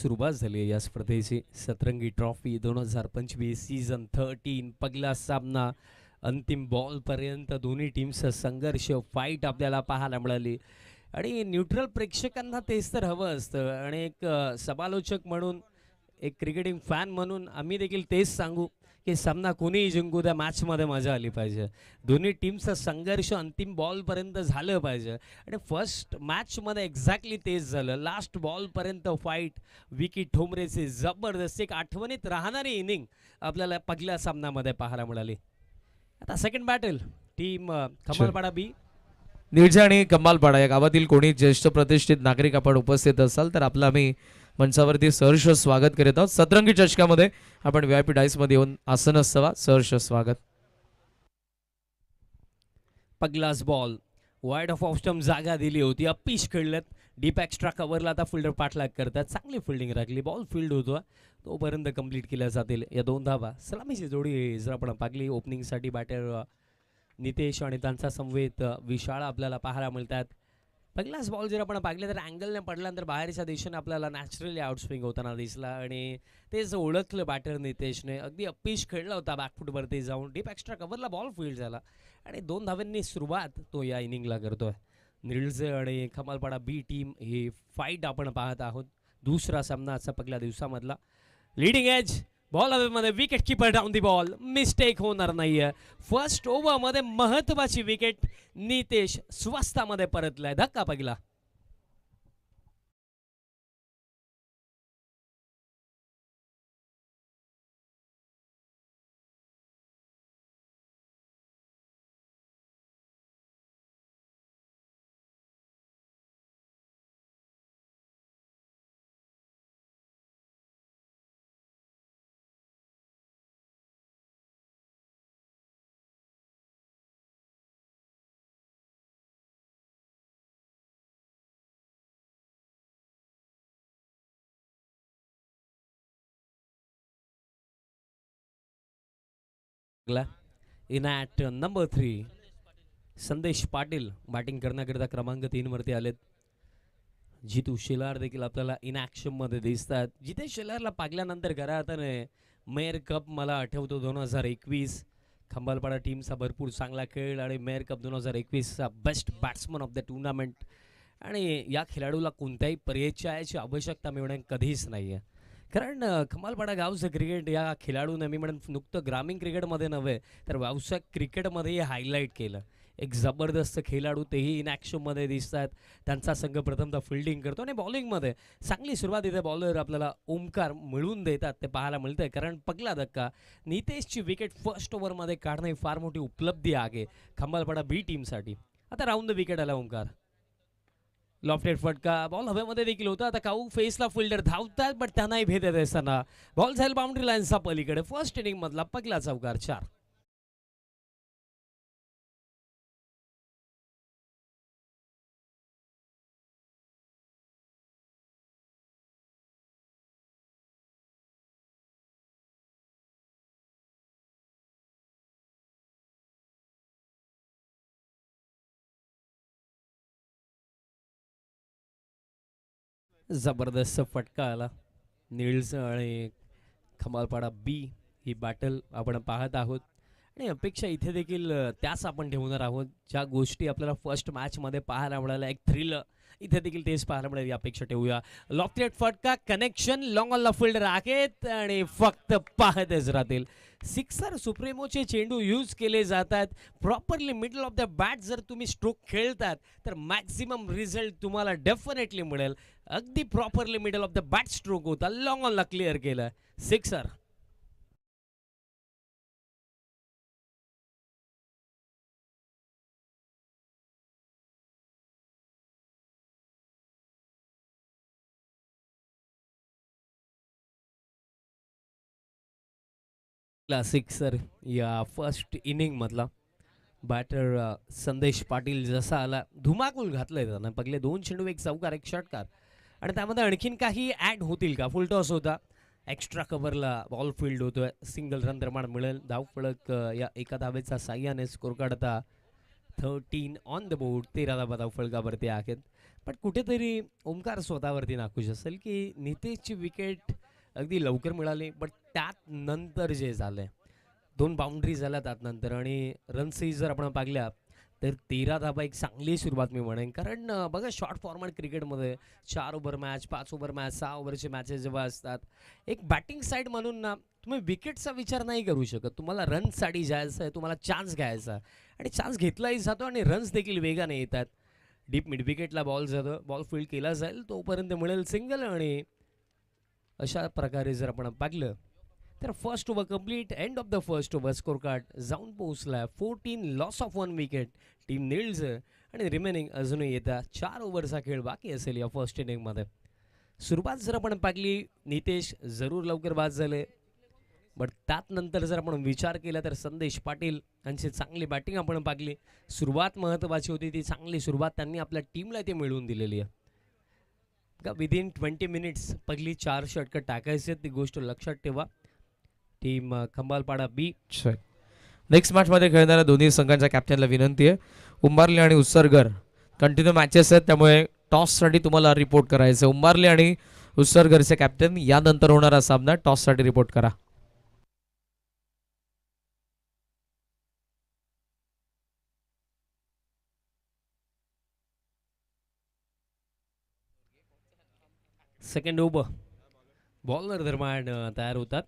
सुरुवात झाली आहे या स्पर्धेची. सतरंगी ट्रॉफी 2025 सीझन 13 पहिला सामना अंतिम बॉलपर्यंत दोन्ही टीमचा संघर्ष फाईट आपल्याला पाहायला मिळाली. आणि न्यूट्रल प्रेक्षकांना तेच तर हवं असतं. आणि एक समालोचक म्हणून, एक क्रिकेटिंग फॅन म्हणून आम्ही देखील तेच सांगू की सामना कोणीही जिंकू द्या, मॅचमध्ये मजा आली पाहिजे. दोन्ही टीमचा संघर्ष अंतिम बॉलपर्यंत झालं पाहिजे. आणि फर्स्ट मॅचमध्ये एक्झॅक्टली तेच झालं. लास्ट बॉलपर्यंत फाईट, विकी ठोंबरेचे जबरदस्त एक आठवणीत राहणारी इनिंग आपल्याला पहिल्या सामन्यामध्ये पाहायला मिळाली. आता सेकंड बॅटल टीम कमलपाडा बी. निर्जा आणि कमालपाडा या गावातील कोणी ज्येष्ठ प्रतिष्ठित नागरिक आपण उपस्थित असाल तर आपलं आम्ही मंचावरती सहर्ष स्वागत करीत आहोत. सतरंगी चषकामध्ये आपण VIP डाईस मध्ये येऊन आसन असावा. सहर्ष स्वागत. पहिलाच बॉल वाईड ऑफ स्टंप जागा दिली होती. अपीश खेळलेत. डीप एक्स्ट्रा कव्हरला आता फिल्डर पाठलाग करतात. चांगली फिल्डिंग राखली. बॉल फील्ड होतो तोपर्यंत कंप्लीट केल्या जातील या 2 धावा. सलामीची जोडी जर आपण पाहिली ओपनिंगसाठी बॅटर नितेश आणि त्यांचा समवेत विशाळ आपल्याला पाहायला मिळतात. पहिलाच बॉल जर आपण पाहिलं तर अँगलने पडल्यानंतर बाहेरच्या दिशेने आपल्याला नॅचरली आउटस्विंग होताना दिसला. आणि तेच ओळखलं बॅटर नितेशने. अगदी अपीश खेळला होता बॅकफूटवरती जाऊन. डीप एक्स्ट्रा कव्हरला बॉल फील्ड झाला आणि 2 धावांनी सुरुवात तो या इनिंगला करतोय. निळजे आणि कमलपाडा बी टीम ही फाईट आपण पाहत आहोत. दुसरा सामना आजचा पहिल्या दिवसामधला. लीडिंग एज बॉल हवेमध्ये, wicket keeper down the ball. Mistake होणार नाहीये. फर्स्ट ओव्हरमध्ये महत्वाची विकेट नितेश स्वस्तामध्ये परतलाय. धक्का पहिला. इन ॲट नंबर 3 संदेश पाटील बॅटिंग करण्याकरिता क्रमांक 3 वरती आलेत. जितू शेलार देखील आपल्याला इन ॲक्शनमध्ये दिसतात. जितेश शेलारला पागल्यानंतर खऱ्या अर्थाने मेयर कप मला आठवतो 2021. खंबालपाडा टीमचा भरपूर चांगला खेळ आणि मेयर कप 2021चा best batsman of the tournament. आणि या खेळाडूला कोणत्याही परिचयाची आवश्यकता मिळणे कधीच नाही आहे. कारण कमालपाडा गावचं क्रिकेट या खेळाडूने मी म्हणून नुकतं ग्रामीण क्रिकेटमध्ये नव्हे तर व्यावसायिक क्रिकेटमध्येही हायलाईट केलं. एक जबरदस्त खेळाडू तेही इन ॲक्शनमध्ये दिसतात. त्यांचा संघ प्रथमतः फिल्डिंग करतो आणि बॉलिंगमध्ये चांगली सुरुवात इथे बॉलर आपल्याला ओमकार मिळवून देतात ते पाहायला मिळतंय. कारण पहिला धक्का नितेशची विकेट फर्स्ट ओव्हरमध्ये काढणं ही फार मोठी उपलब्धी आहे खंबालपाडा बी टीमसाठी. आता राऊंड द विकेट आला ओमकार. लॉफ्टेड फटका. बॉल हवेमध्ये देखील होता. आता काऊ फेसला फिल्डर धावतात बट त्यांनाही भेद येत असताना बॉल जाईल बाउंड्री लाईनचा पलीकडे. फर्स्ट इनिंग मधला पहिला चौकार 4. जबरदस्त फटका आला. निळज आणि खमालपाडा बी ही बॅटल आपण पाहत आहोत. आणि अपेक्षा इथे देखील त्याच आपण ठेवणार आहोत ज्या गोष्टी आपल्याला फर्स्ट मॅचमध्ये पाहायला मिळाल्या. एक थ्रिल इथे देखील तेच पाहायला मिळेल. अपेक्षा ठेवूया. लॉफ्टेड फटका, कनेक्शन, लॉंग ऑन ला फिल्डर आहेत आणि फक्त पाहतच राहतील. सिक्सर सुप्रीमोचे चेंडू यूज केले जातात. Properly middle of the bat जर तुम्ही स्ट्रोक खेळतात तर मॅक्सिमम रिझल्ट तुम्हाला डेफिनेटली मिळेल. अगदी properly middle of the bat stroke होता. लॉंग ऑनला क्लिअर केलं. सिक्सर. सिक्सर या फर्स्ट इनिंग मधला. बॅटर संदेश पाटील जसा आला धुमाकूल घातलंय त्यानं. पहिले 2 चेंडू, एक चौकार, एक षटकार. आणि त्यामध्ये आणखीन काही ॲड होतील का? फुल टॉस होता. एक्स्ट्रा कव्हरला बॉल फील्ड होतोय. सिंगल रन निर्माण मिळेल. धाव फळक या एका धावेचा साह्याने स्कोर काढता 13 ऑन द बोर्ड. 13 धाबा फलकावरती आहेत. पण कुठेतरी ओमकार स्वतःवरती नाखुश असेल की नितेशची विकेट अगदी लवकर मिळाली, बट त्यात नंतर जे झालंय 2 बाउंड्री झाल्या त्यात नंतर आणि रन्सही जर आपण पाहिल्या तर 13 धाबा एक चांगली सुरुवात मी म्हणेन. कारण बघा शॉर्ट फॉर्मॅट क्रिकेटमध्ये 4 ओव्हर मॅच, 5 ओव्हर मॅच, 6 ओव्हरचे मॅचेस जेव्हा असतात, एक बॅटिंग साईड म्हणून ना तुम्ही विकेटचा विचार नाही करू शकत. तुम्हाला रन्ससाठी जायचं आहे, तुम्हाला चान्स घ्यायचा आहे आणि चान्स घेतलाही जातो आणि रन्स देखील वेगाने येतात. डीप मिड विकेटला बॉल जातो, बॉल फील्ड केला जाईल तोपर्यंत मिळेल सिंगल आणि अशा प्रकारे जर आपण पाहिलं तर first over complete. End of the first over score card जाऊन पोहोचला 14 loss of 1 wicket team Niels आणि रिमेनिंग अजूनही येत्या 4 ओव्हरचा खेळ बाकी असेल या फर्स्ट इनिंगमध्ये. सुरुवात जर आपण पाहिली नितेश जरूर लवकर बाद झाले, बट त्यात नंतर जर आपण विचार केला तर संदेश पाटील यांची चांगली बॅटिंग आपण पाहिली. सुरुवात महत्त्वाची होती, ती चांगली सुरुवात त्यांनी आपल्या टीमला ते मिळवून दिलेली आहे. का विदिन 20 मिनिट्स पहिली 4 षटकं टाकायचे, ती गोष्ट लक्षात ठेवा. टीम खंबालपाडा बी. नेक्स्ट मॅचमध्ये खेळणाऱ्या दोन्ही संघांच्या कॅप्टनला विनंती आहे, उंबारले आणि उत्सर्गर कंटिन्यू मॅचेस आहेत त्यामुळे टॉससाठी तुम्हाला रिपोर्ट करायचं. उंबारले आणि उत्सर्गरचे कॅप्टन यानंतर होणारा सामना टॉससाठी रिपोर्ट करा. सेकंड ओव्हर बॉलर दरम्यान तयार होतात.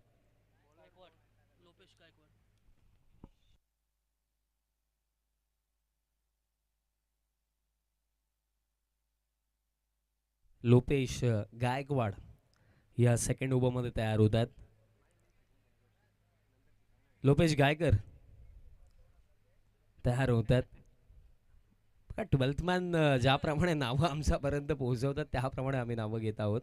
लोपेश गायकवाड या सेकंड ओव्हरमध्ये तयार होतात. लोपेश गायकर तयार होतात. 12th मॅन ज्याप्रमाणे नावं आमच्यापर्यंत पोहोचवतात त्याप्रमाणे आम्ही नावं घेत आहोत.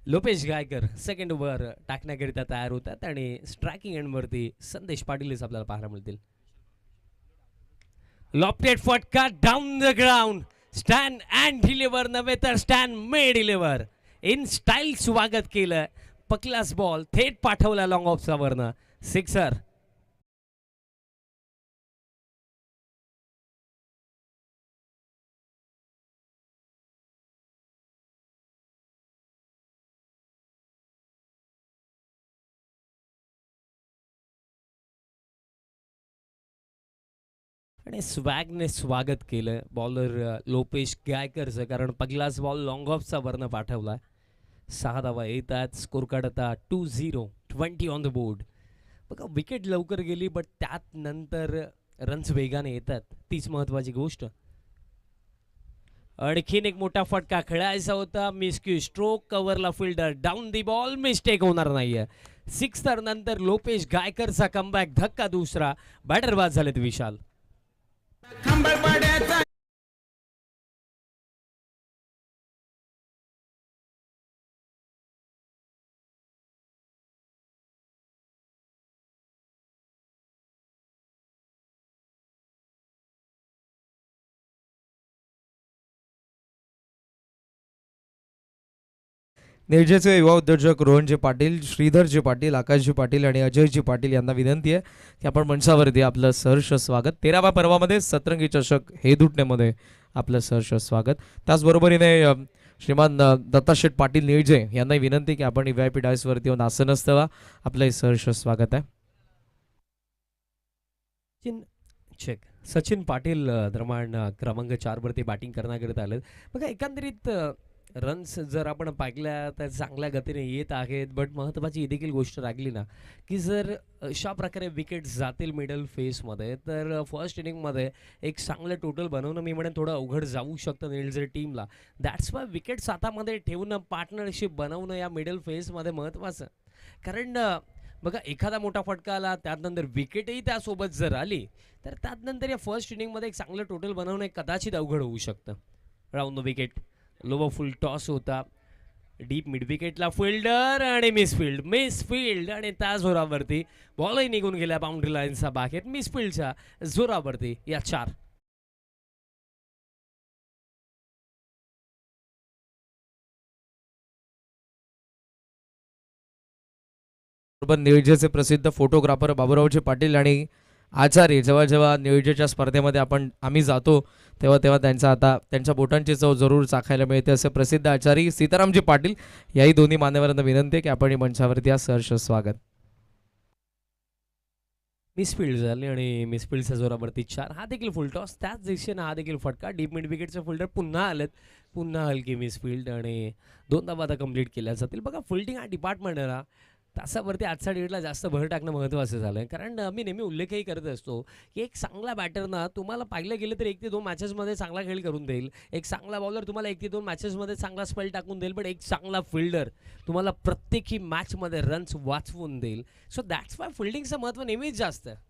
लोपेश गायकर सेकंड ओव्हर टाकण्याकरिता तयार होतात आणि स्ट्रायकिंग एंडवरती संदेश पाटीलच आपल्याला पाहायला मिळतील. लॉफ्टेड फटका down the ground. Stand and deliver नव्हे तर stand may deliver in style स्वागत केलं. पकलास बॉल थेट पाठवला लॉंग ऑफचा वरनं सिक्सर. आणि स्वॅगने स्वागत केलं बॉलर लोपेश गायकरचं, कारण पहिलाच बॉल लॉंग ऑफचा वरनं पाठवला. 6 धावा येतात. स्कोर कार्ड आता 2-0, 20 ऑन द बोर्ड. बघा विकेट लवकर गेली, बट त्यात नंतर रन्स वेगाने येतात, तीच महत्वाची गोष्ट. आणखीन एक मोठा फटका खेळायचा होता. मिसक्यू स्ट्रोक कव्हरला fielder down the ball. Mistake होणार नाहीये. सिक्सर नंतर लोपेश गायकरचा कमबॅक. धक्का दुसरा. बॅटर बाद झालेत विशाल. निर्जेचे युवा उद्योजक रोहनजी पाटील, श्रीधरजी पाटील, आकाशजी पाटील आणि अजयजी पाटील यांना विनंती आहे की आपण मंचावरती आपलं सहर्ष स्वागत. 13व्या पर्वामध्ये सतरंगी चषक हेदुटण्यामध्ये आपलं सहर्ष स्वागत. त्याचबरोबरीने श्रीमान दत्ताशेठ पाटील निर्जे यांनाही विनंती की आपण VIP डायसवरती येऊन आसन असतावा. आपलं सहर्ष स्वागत आहे. चेक सचिन पाटील दरम्यान क्रमांक 4 वरती बॅटिंग करण्याकरिता आले. बघा एकंदरीत रन्स जर आपण पाहिल्या तर चांगल्या गतीने येत आहेत, बट महत्त्वाची ही देखील गोष्ट राहिली ना की जर अशा प्रकारे विकेट्स जातील मिडल फेसमध्ये तर फर्स्ट इनिंगमध्ये एक चांगलं टोटल बनवणं मी म्हणेन थोडं अवघड जाऊ शकतं नीलझर टीमला. दॅट्स वाय विकेट्स हातामध्ये ठेवणं, पार्टनरशिप बनवणं या मिडल फेसमध्ये महत्त्वाचं. कारण बघा एखादा मोठा फटका आला त्यानंतर विकेटही त्यासोबत जर आली तर त्यानंतर या फर्स्ट इनिंगमध्ये एक चांगलं टोटल बनवणं कदाचित अवघड होऊ शकतं. Round the wicket lower full toss होता. डीप मिड विकेटला फिल्डर आणि मिसफील्ड आणि त्या जोरावरती बॉलही निघून गेल्या बाउंड्री लाईनचा बाहेर. मिसफील्डच्या जोरावरती या 4. निर्जेचे प्रसिद्ध फोटोग्राफर बाबूरावजी पाटील आणि आचारी जेव्हा जेव्हा नियोजनाच्या स्पर्धेमध्ये आम्ही जातो तेव्हा तेव्हा त्यांच्या बोटांची चव जरूर चाखायला मिळते असे प्रसिद्ध आचारी सीतारामजी पाटील याही दोन्ही मान्यवरांना विनंती आहे की आपण मंचावरती या सहर्ष स्वागत. मिसफिल्ड झाली आणि मिसफिल्डच्या जोरावरती 4 हा देखील फुल टॉस. त्याच दिशेने हा देखील फटका. डीप मिड विकेटचे फिल्डर पुन्हा आलेत. पुन्हा हलकी मिसफिल्ड आणि 2 धावा आता कंप्लीट केल्या जातील. बघा फिल्डिंग हा डिपार्टमेंट आहे ना, तासावरती आजच्या डेटला जास्त भर टाकणं महत्त्वाचं झालं आहे. कारण मी नेहमी उल्लेखही करत असतो की एक चांगला बॅटर ना तुम्हाला पाहिलं गेलं तर 1 ते 2 मॅचेसमध्ये चांगला खेळ करून देईल. एक चांगला बॉलर तुम्हाला 1 ते 2 मॅचेसमध्ये चांगला स्पेल टाकून देईल. पण एक चांगला फिल्डर तुम्हाला प्रत्येकी मॅचमध्ये रन्स वाचवून देईल. सो दॅट्स वाय फिल्डिंगचं महत्त्व नेहमीच जास्त आहे.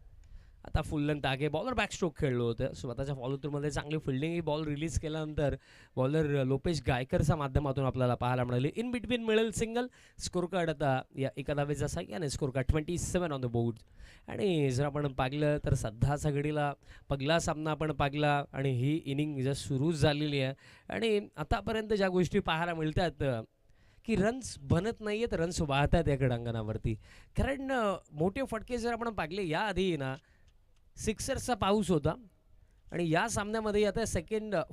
आता फुल लेंथ आगे बॉलर बॅकस्ट्रोक खेळलो होतं. स्वतःच्या फॉलो थ्रूमध्ये चांगली फिल्डिंग बॉल रिलीज केल्यानंतर बॉलर लोपेश गायकरच्या माध्यमातून आपल्याला पाहायला मिळाली. इन बिटवीन मिळेल सिंगल. स्कोर कार्ड आता या एका धावेचा साह्याने score card 27 on the board. आणि जर आपण पाहिलं तर सध्याच्या घडीला पहिला सामना आपण पाहिला आणि ही इनिंग जस्ट सुरूच झालेली आहे. आणि आतापर्यंत ज्या गोष्टी पाहायला मिळतात की रन्स बनत नाही आहेत, रन्स वाहतात या क्रीडांगणावरती. कारण मोठे फटके जर आपण पाहिले याआधी ना सिक्सरचा पाऊस होता आणि या सामन्यामध्ये आता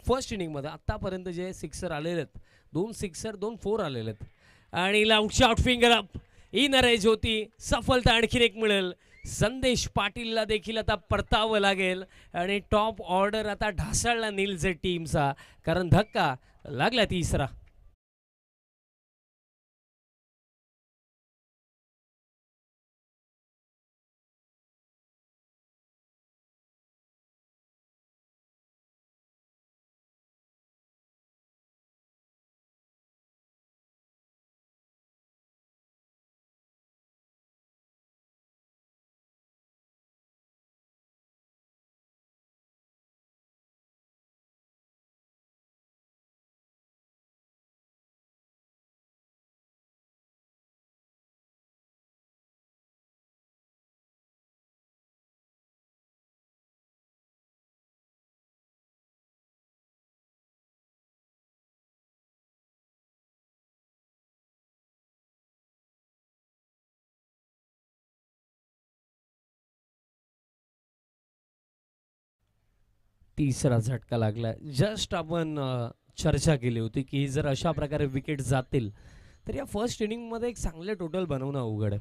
फर्स्ट इनिंगमध्ये आत्तापर्यंत जे सिक्सर आलेले आहेत 2 सिक्सर 2 4 आलेले आहेत. आणि लाऊड शॉट फिंगर अप इन रेज होती. सफलता आणखीन एक मिळेल. संदेश पाटीलला देखील आता परतावं लागेल आणि टॉप ऑर्डर आता ढासळला नीलचे टीमचा, कारण धक्का लागला तिसरा. तिसरा झटका लागला. जस्ट आपण चर्चा केली होती की जर अशा प्रकारे विकेट जातील तर या फर्स्ट इनिंगमध्ये एक चांगले टोटल बनवणं अवघड आहे.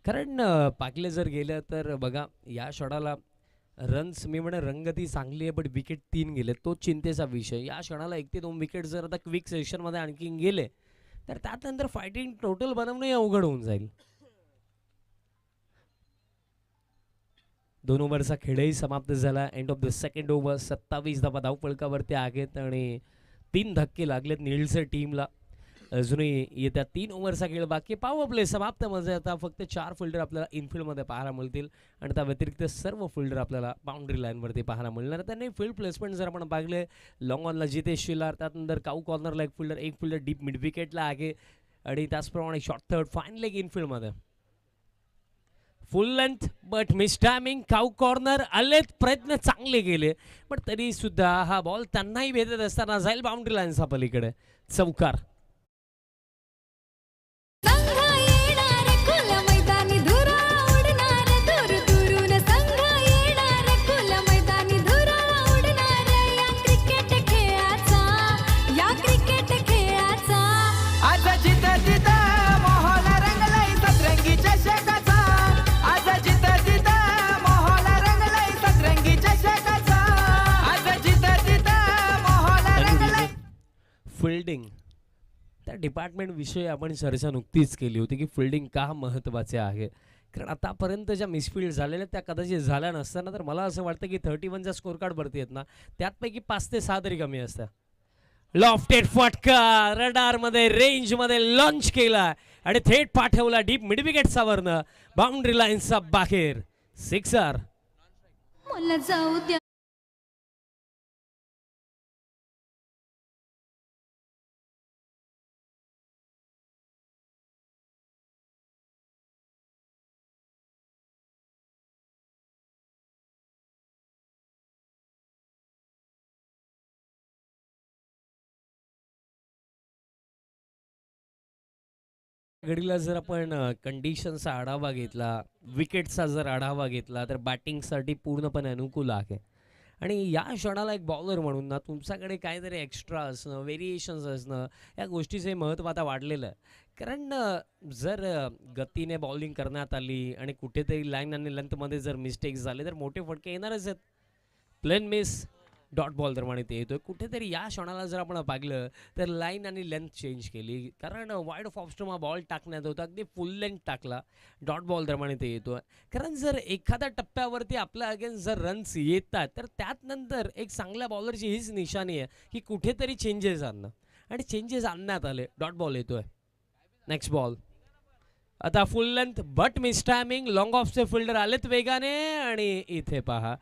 कारण पाकले जर गेलं तर बघा या क्षणाला रन्स मी म्हणा रंगती चांगली आहे, बट विकेट 3 गेले, तो चिंतेचा विषय. या क्षणाला 1 ते 2 विकेट जर आता क्विक सेशनमध्ये आणखी गेले तर त्यानंतर फायटिंग टोटल बनवणंही अवघड होऊन जाईल. 2 ओव्हरचा खेळही समाप्त झाला. End of the second over. 27 धावा धावफलकावरती आहेत आणि 3 धक्के लागलेत नीलच्या टीमला. अजूनही येत्या 3 ओव्हरचा खेळ बाकी. पॉवर प्ले समाप्त. म्हणजे आता फक्त 4 फिल्डर आपल्याला इनफिल्डमध्ये पाहायला मिळतील आणि त्या व्यतिरिक्त सर्व फिल्डर आपल्याला बाउंड्री लाईनवरती पाहायला मिळणार. त्यांनी फील्ड प्लेसमेंट जर आपण पाहिले लॉंग ऑनला जितेश शिलार, त्यानंतर काऊ कॉर्नरला एक फिल्डर डीप मिड विकेटला आहे आणि त्याचप्रमाणे शॉर्ट थर्ड फाईन लेग इनफिल्डमध्ये. Full length but miss timing. Cow corner आलेत, प्रयत्न चांगले गेले पण तरी सुद्धा हा बॉल त्यांनाही भेटत असताना जाईल बाउंड्री लाईनचा पलीकडे. चौकार. फिल्डिंग त्या डिपार्टमेंट विषयी आपण चर्चा नुकतीच केली होती की फिल्डिंग का महत्त्वाचे आहे. कारण आतापर्यंत ज्या मिसफिल्ड झालेल्या त्या कदाचित झाल्या नसताना तर मला असं वाटतं की 31चा स्कोर कार्ड भरती आहेत ना त्यातपैकी 5 ते 6 तरी कमी असतात. लॉफ्टेड फटका रडारमध्ये रेंजमध्ये लॉन्च केला आणि थेट पाठवला डीप मिड विकेटचा वरनं बाउंड्री लाईनचा बाहेर. सिक्सर. मला जाऊ द्या. घडीला जर आपण कंडिशनचा आढावा घेतला, विकेटचा जर आढावा घेतला, तर बॅटिंगसाठी पूर्णपणे अनुकूल आहे. आणि या क्षणाला एक बॉलर म्हणून ना तुमच्याकडे काहीतरी एक्स्ट्रा असणं, व्हेरिएशन्स असणं, या गोष्टीचे महत्त्व आता वाढलेलं आहे. कारण जर गतीने बॉलिंग करण्यात आली आणि कुठेतरी लाईन आणि लेंथमध्ये जर मिस्टेक्स झाले तर मोठे फटके येणारच आहेत. प्लेन मिस, डॉट बॉल दरम्यान ते येतोय. कुठेतरी या क्षणाला जर आपण पाहिलं तर लाईन आणि लेंथ चेंज केली, कारण वाईड ऑफ ऑफ बॉल टाकण्यात होता, अगदी फुल लेंथ टाकला, डॉट बॉल दरम्यान ते येतोय. कारण जर एखाद्या टप्प्यावरती आपल्या अगेन्स्ट जर रन्स येतात तर त्यात नंतर एक चांगल्या बॉलरची हीच निशाणी आहे की कुठेतरी चेंजेस आणणं, आणि चेंजेस आणण्यात आले. डॉट बॉल येतोय. नेक्स्ट बॉल आता full length but miss timing. Long ऑफचे फिल्डर आलेत वेगाने आणि इथे पहा,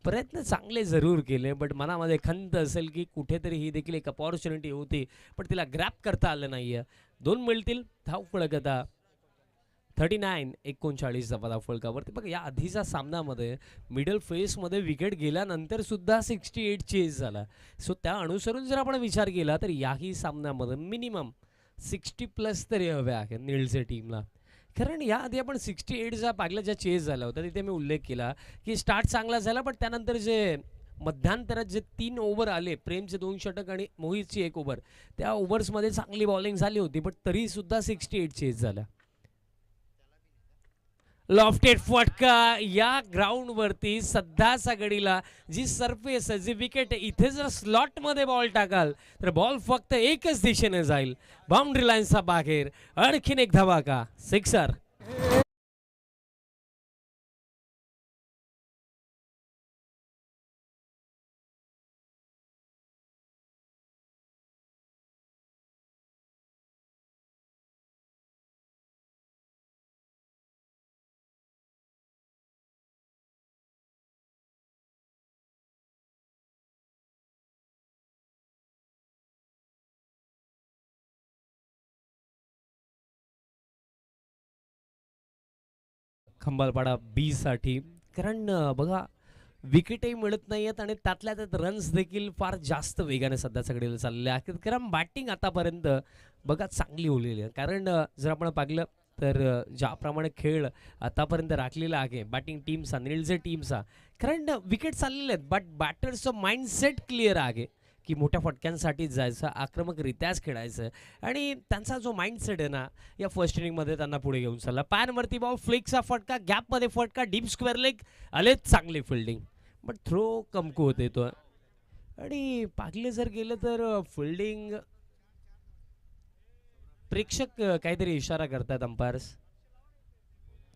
प्रयत्न चांगले जरूर केले, बट मनामध्ये खंत असेल की कुठेतरी ही देखील एक अपॉर्च्युनिटी होती, पण तिला ग्रॅप करता आलं नाहीये. 2 मिळतील. धाव फलक आता 39-39 धाव फलकावरती. बघा या आधीच्या सामन्यामध्ये मिडल फेसमध्ये विकेट गेल्यानंतर सुद्धा 68 चेस झाला. सो त्या अनुसरून जर आपण विचार केला तर याही सामन्यामध्ये मिनिमम 60+ तरी हवे आहे नीलचे टीमला. कारण याआधी आपण 68चा पागल्या ज्या चेस झाला होता तिथे मी उल्लेख केला की स्टार्ट चांगला झाला, पण त्यानंतर जे मध्यांतरात जे 3 ओव्हर आले, प्रेमचे 2 षटक आणि मोहितची 1 ओव्हर, त्या ओव्हर्समध्ये चांगली बॉलिंग झाली होती, पण तरीसुद्धा 68 चेस झाल्या. लॉफ्टेड फटका या ग्राउंडवरती सध्याच्या घडीला जी सरफेस जी विकेट इथे जर स्लॉटमध्ये बॉल टाकाल तर बॉल फक्त एकच दिशेने जाईल, बाउंड्री लाईनचा बाहेर. आणखीन एक धमाका, सिक्सर. खंबालपाडा बी साठी. कारण बघा विकेटही मिळत नाही आहेत आणि त्यातल्या त्यात रन्स देखील फार जास्त वेगाने सध्याच्या घडीला चाललेले आहेत. कारण बॅटिंग आतापर्यंत बघा चांगली होलेली आहे. कारण जर आपण पाहिलं तर ज्याप्रमाणे खेळ आतापर्यंत राखलेला आहे बॅटिंग टीमचा, निळजे टीमचा, कारण विकेट चाललेले आहेत, बट बॅटर्सचं माइंडसेट क्लिअर आहे की मोठ्या फटक्यांसाठी जायचं, आक्रमकरित्याच खेळायचं, आणि त्यांचा जो माइंडसेट आहे ना या फर्स्ट इनिंगमध्ये त्यांना पुढे घेऊन चालला. पॅनवरती बॉल, फ्लिकचा फटका, गॅपमध्ये फटका, डीप स्क्वेअर लेग, आलेच चांगली फिल्डिंग, बट थ्रो कमकुवत येतो. आणि पागले जर गेलं तर फिल्डिंग प्रेक्षक काहीतरी इशारा करतात, अंपायर्स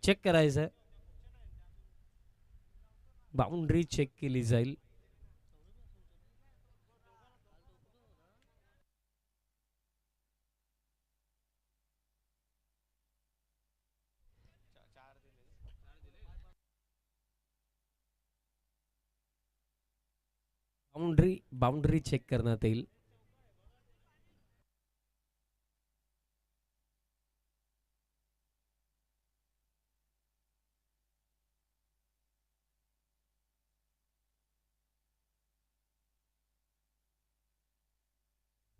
चेक करायचं, बाउंड्री चेक केली जाईल. बाउंड्री चेक करण्यात येईल.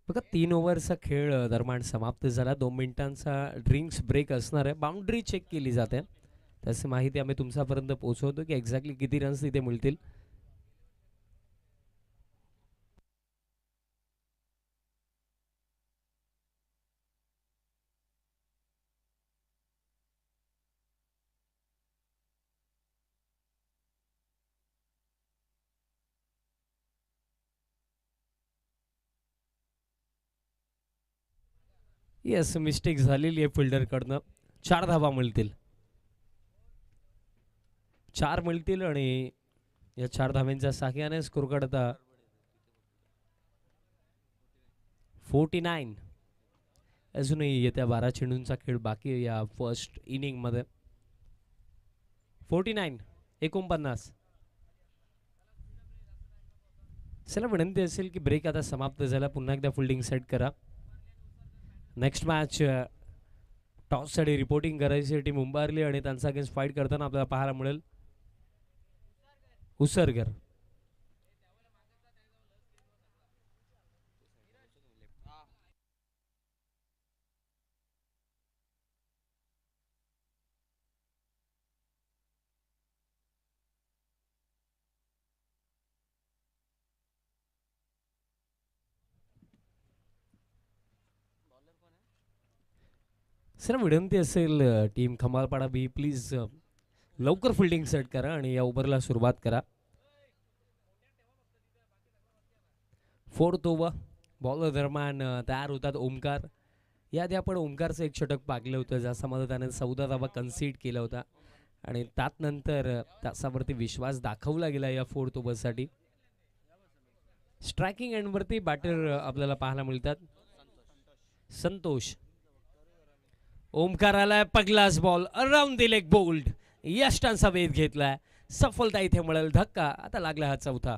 बघा 3 ओव्हरचा खेळ दरम्यान समाप्त झाला. 2 मिनिटांचा ड्रिंक्स ब्रेक असणार आहे. बाउंड्री चेक केली जाते, त्याची माहिती आम्ही तुमच्यापर्यंत पोहोचवतो की एक्झॅक्टली किती रन्स तिथे मिळतील. येस, मिस्टेक झालेली आहे फिल्डरकडनं. 4 धावा मिळतील, 4 मिळतील, आणि या 4 धाव्यांच्या साह्याने स्कोर कार्ड आता 49. अजूनही येत्या 12 चेंडूंचा खेळ बाकी आहे या फर्स्ट इनिंगमध्ये. 49 चला, विनंती असेल की ब्रेक आता समाप्त झाला, पुन्हा एकदा फिल्डिंग सेट करा. नेक्स्ट मॅच टॉससाठी रिपोर्टिंग करायची टीम उंबारली आणि त्यांचा अगेन्स्ट फाईट करताना आपल्याला पाहायला मिळेल उसरगर. सर विनंती असेल टीम खमालपाडा बी प्लीज लवकर फिल्डिंग सेट करा आणि या ओव्हरला सुरुवात करा. फोर्थ ओव्हर बॉलर दरम्यान तयार होतात ओमकार. याआधी आपण ओमकारचं एक षटक पाहिलं होतं ज्याच्यामध्ये त्याने 14 धावा कन्सीड केला होता आणि त्यानंतर त्याच्यावरती विश्वास दाखवला गेला या फोर्थ ओव्हरसाठी. स्ट्रायकिंग एंडवरती बॅटर आपल्याला पाहायला मिळतात. संतोष. ओमकाराला पगलास ball around the leg bowled. यष्टांचा वेध घेतलाय. सफलता इथे मिळेल. धक्का आता लागला हा चौथा.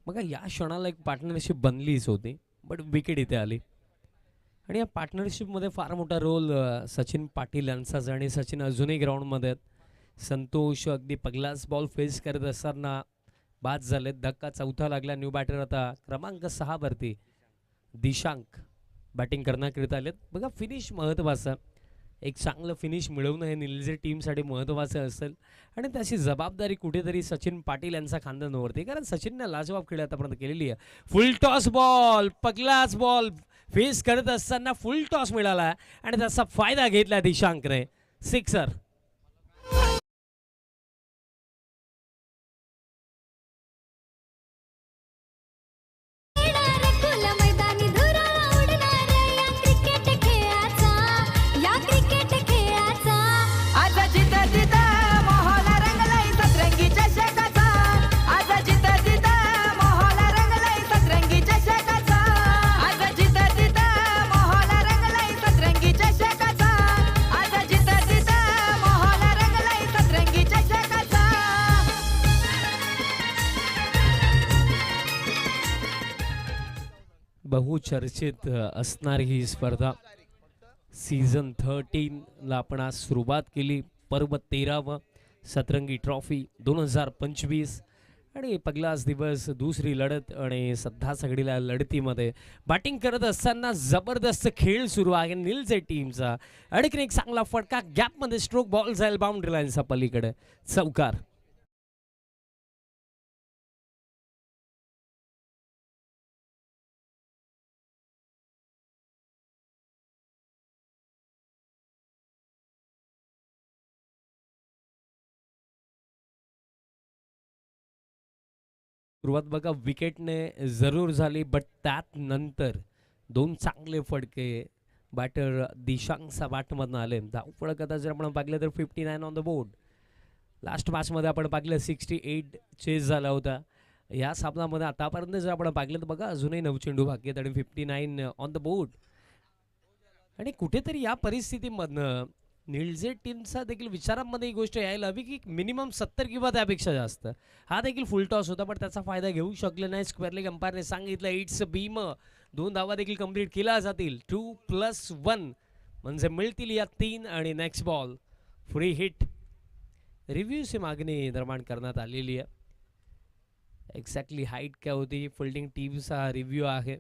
बघा या क्षणाला एक पार्टनरशिप बनलीच होती बट विकेट इथे आली आणि या पार्टनरशिपमध्ये फार मोठा रोल सचिन पाटील यांचाच आणि सचिन अजूनही ग्राउंडमध्ये आहेत. संतोष अगदी पगलाच बॉल फेस करत असताना बाद झालेत. धक्का चौथा लागला. न्यू बॅटर आता क्रमांक 6 वरती दिशांक बॅटिंग करण्याकरिता आलेत. बघा फिनिश महत्त्वाचं. एक चांगलं फिनिश मिळवणं हे निलजे टीमसाठी महत्त्वाचं असेल आणि त्याची जबाबदारी कुठेतरी सचिन पाटील यांच्या खांद्यावरती कारण सचिनने लाजवाब खेळी आतापर्यंत केलेली आहे. फुल टॉस बॉल पगलाच बॉल फेस करत असताना फुल टॉस मिळाला आणि त्याचा फायदा घेतला दिशांकने. सिक्सर. बहुचर्चित असणारी ही स्पर्धा सीझन 13ला आपण आज सुरुवात केली. पर्व 13व सतरंगी ट्रॉफी 2025 आणि पगलाच दिवस दुसरी लढत आणि सध्या सगळीला लढतीमध्ये बॅटिंग करत असताना जबरदस्त खेळ सुरू आहे निलजे टीमचा. आणखीन एक चांगला फटका गॅपमध्ये स्ट्रोक बॉल जाईल बाउंड्री लाईनच्या पलीकडे. चौकार. सुरुवात बघा विकेटने जरूर झाली बट त्यानंतर दोन चांगले फटके बॅटर दिशांकचा बॅटमधून आले. धावफलक आता जर आपण पाहिलं तर 59 ऑन द बोर्ड. लास्ट मॅचमध्ये आपण पाहिलं 68 चेस झाला होता. या सामन्यामध्ये आतापर्यंत जर आपण पाहिलं तर बघा अजूनही 9 चेंडू बाकी आहेत आणि 59 ऑन द बोर्ड. आणि कुठेतरी या परिस्थितीमधनं निलजे टीमचा देखील विचारांमध्ये ही गोष्ट यायला हवी की मिनिमम 70 किंवा त्यापेक्षा जास्त. हा देखील फुल टॉस होता पण त्याचा फायदा घेऊ शकले नाही. स्क्वेअर लेग अंपायरने सांगितलं इट्स भीम. 2 धावा देखील कंप्लीट केला जातील. 2+1 म्हणजे मिळतील या 3 आणि नेक्स्ट बॉल फ्री हिट. रिव्ह्यूची मागणी निर्माण करण्यात आलेली आहे. एक्झॅक्टली हाईट काय होती फिल्डिंग टीमचा रिव्ह्यू आहे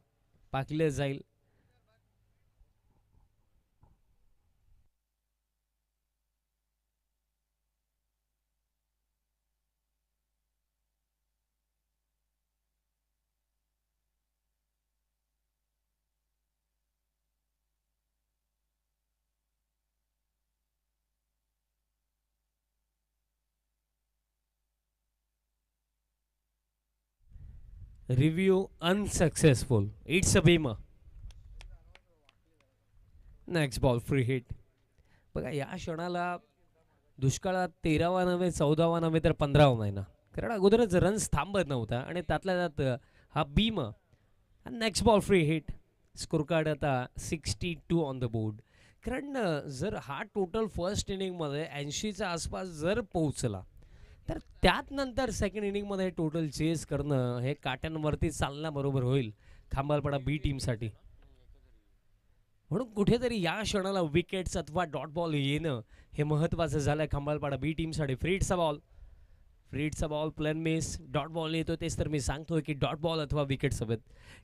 पाहिलं जाईल. Review unsuccessful. It's a beam. Next ball free hit. बघा या क्षणाला दुष्काळात 13वा नव्हे 14वा नव्हे तर 15वा महिना कारण अगोदरच रन्स थांबत नव्हता आणि त्यातल्या त्यात हा beam. Next ball free hit. Score card आता 62 ऑन द बोर्ड. कारण जर हा टोटल फर्स्ट इनिंगमध्ये 80च्या आसपास जर पोहोचला तर त्यात नंतर सेकंड इनिंगमध्ये टोटल चेस करणं हे काट्यांवरती चालण्याबरोबर होईल खांबालपाडा बी टीमसाठी. म्हणून कुठेतरी या क्षणाला विकेट्स अथवा डॉट बॉल येणं हे महत्त्वाचं झालं आहे खंबालपाडा बी टीमसाठी. फ्रीडचा ball plain miss, dot ball येतो तेच तर मी सांगतोय की डॉट बॉल अथवा विकेट्स हवेत.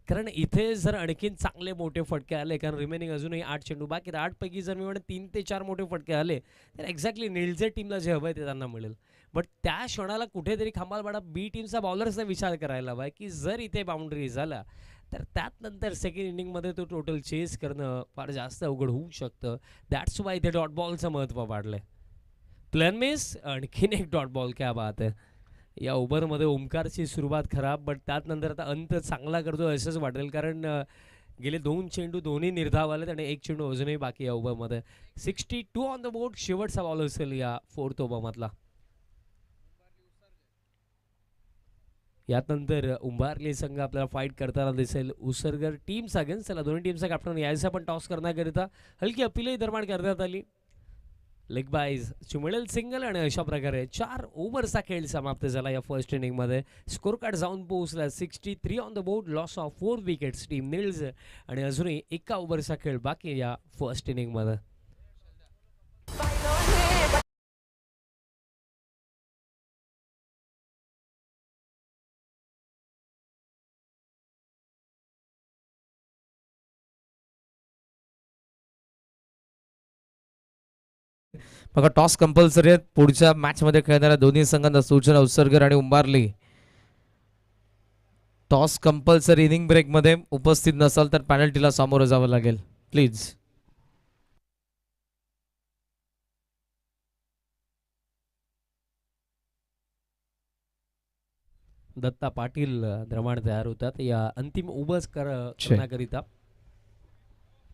कारण इथे जर आणखीन चांगले मोठे फटके आले, कारण रिमेनिंग अजूनही 8 चेंडू बाकी आहेत, 8 पैकी जर मी म्हणेन 3 ते 4 मोठे फटके आले तर एक्झॅक्टली निळजे टीमला जे हवं आहे ते त्यांना मिळेल. बट त्या क्षणाला कुठेतरी खंबालपाडा बी टीमचा बॉलर्सने विचार करायला हवा की जर इथे बाउंड्री झाला तर त्यात नंतर सेकंड इनिंगमध्ये तो टोटल चेस करणं फार जास्त अवघड होऊ शकतं. दॅट्स वाय इथे डॉट बॉलचं महत्त्व वाढलंय. प्लेन मिस, आणखीन एक डॉट बॉल, क्या बात आहे. या ओव्हरमध्ये ओमकारची सुरुवात खराब, बट त्यात नंतर आता अंत चांगला करतो असंच वाटेल, कारण गेले 2 चेंडू दोन्ही निर्धाव आलेत आणि 1 चेंडू अजूनही बाकी या ओव्हरमध्ये. 62 ऑन द बोर्ड, शेवटचा बॉल असेल या 4th ओव्हरमधला. यानंतर उंबारली संघ आपल्याला फाईट करताना दिसेल उसरगर टीम्स अगेन्स्ट. त्याला दोन्ही टीमचा कॅप्टन यायचा पण टॉस करण्याकरिता हलकी अपीलही दरम्यान करण्यात आली. लेग बाईज मिळेल सिंगल आणि अशा प्रकारे 4 ओव्हरचा खेळ समाप्त झाला या फर्स्ट इनिंगमध्ये. स्कोर कार्ड जाऊन पोहोचला 63 on the board, loss of 4 wickets team Nilaj आणि अजूनही 1 ओव्हरचा खेळ बाकी या फर्स्ट इनिंगमध्ये. बघा टॉस कंपल्सरी आहे पुढच्या मॅचमध्ये खेळणाऱ्या दोन्ही संघांना सूचना उत्सर्गर आणि उंबारली. टॉस कंपल्सरी, इनिंग ब्रेकमध्ये उपस्थित नसाल तर पेनल्टीला सामोरं जावं लागेल प्लीज. दत्ता पाटील द्रमाण तयार होतात या अंतिम ओव्हर्स करण्याकरिता.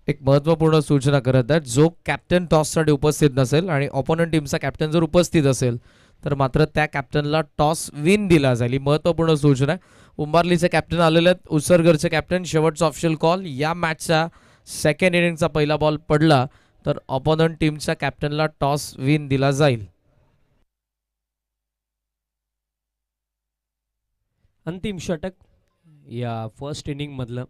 एक महत्त्वपूर्ण सूचना करत आहेत, जो कॅप्टन टॉससाठी उपस्थित नसेल आणि ऑपोनंट टीमचा कॅप्टन जर उपस्थित असेल तर मात्र त्या कॅप्टनला टॉस विन दिला जाईल. ही महत्त्वपूर्ण सूचना आहे. उंबारलीचे कॅप्टन आलेले आहेत, उसरगरचे कॅप्टन. शेवटचा ऑप्शनल कॉल. या मॅचचा सेकंड इनिंगचा पहिला बॉल पडला तर ऑपोनंट टीमच्या कॅप्टनला टॉस विन दिला जाईल. अंतिम षटक या फर्स्ट इनिंगमधलं.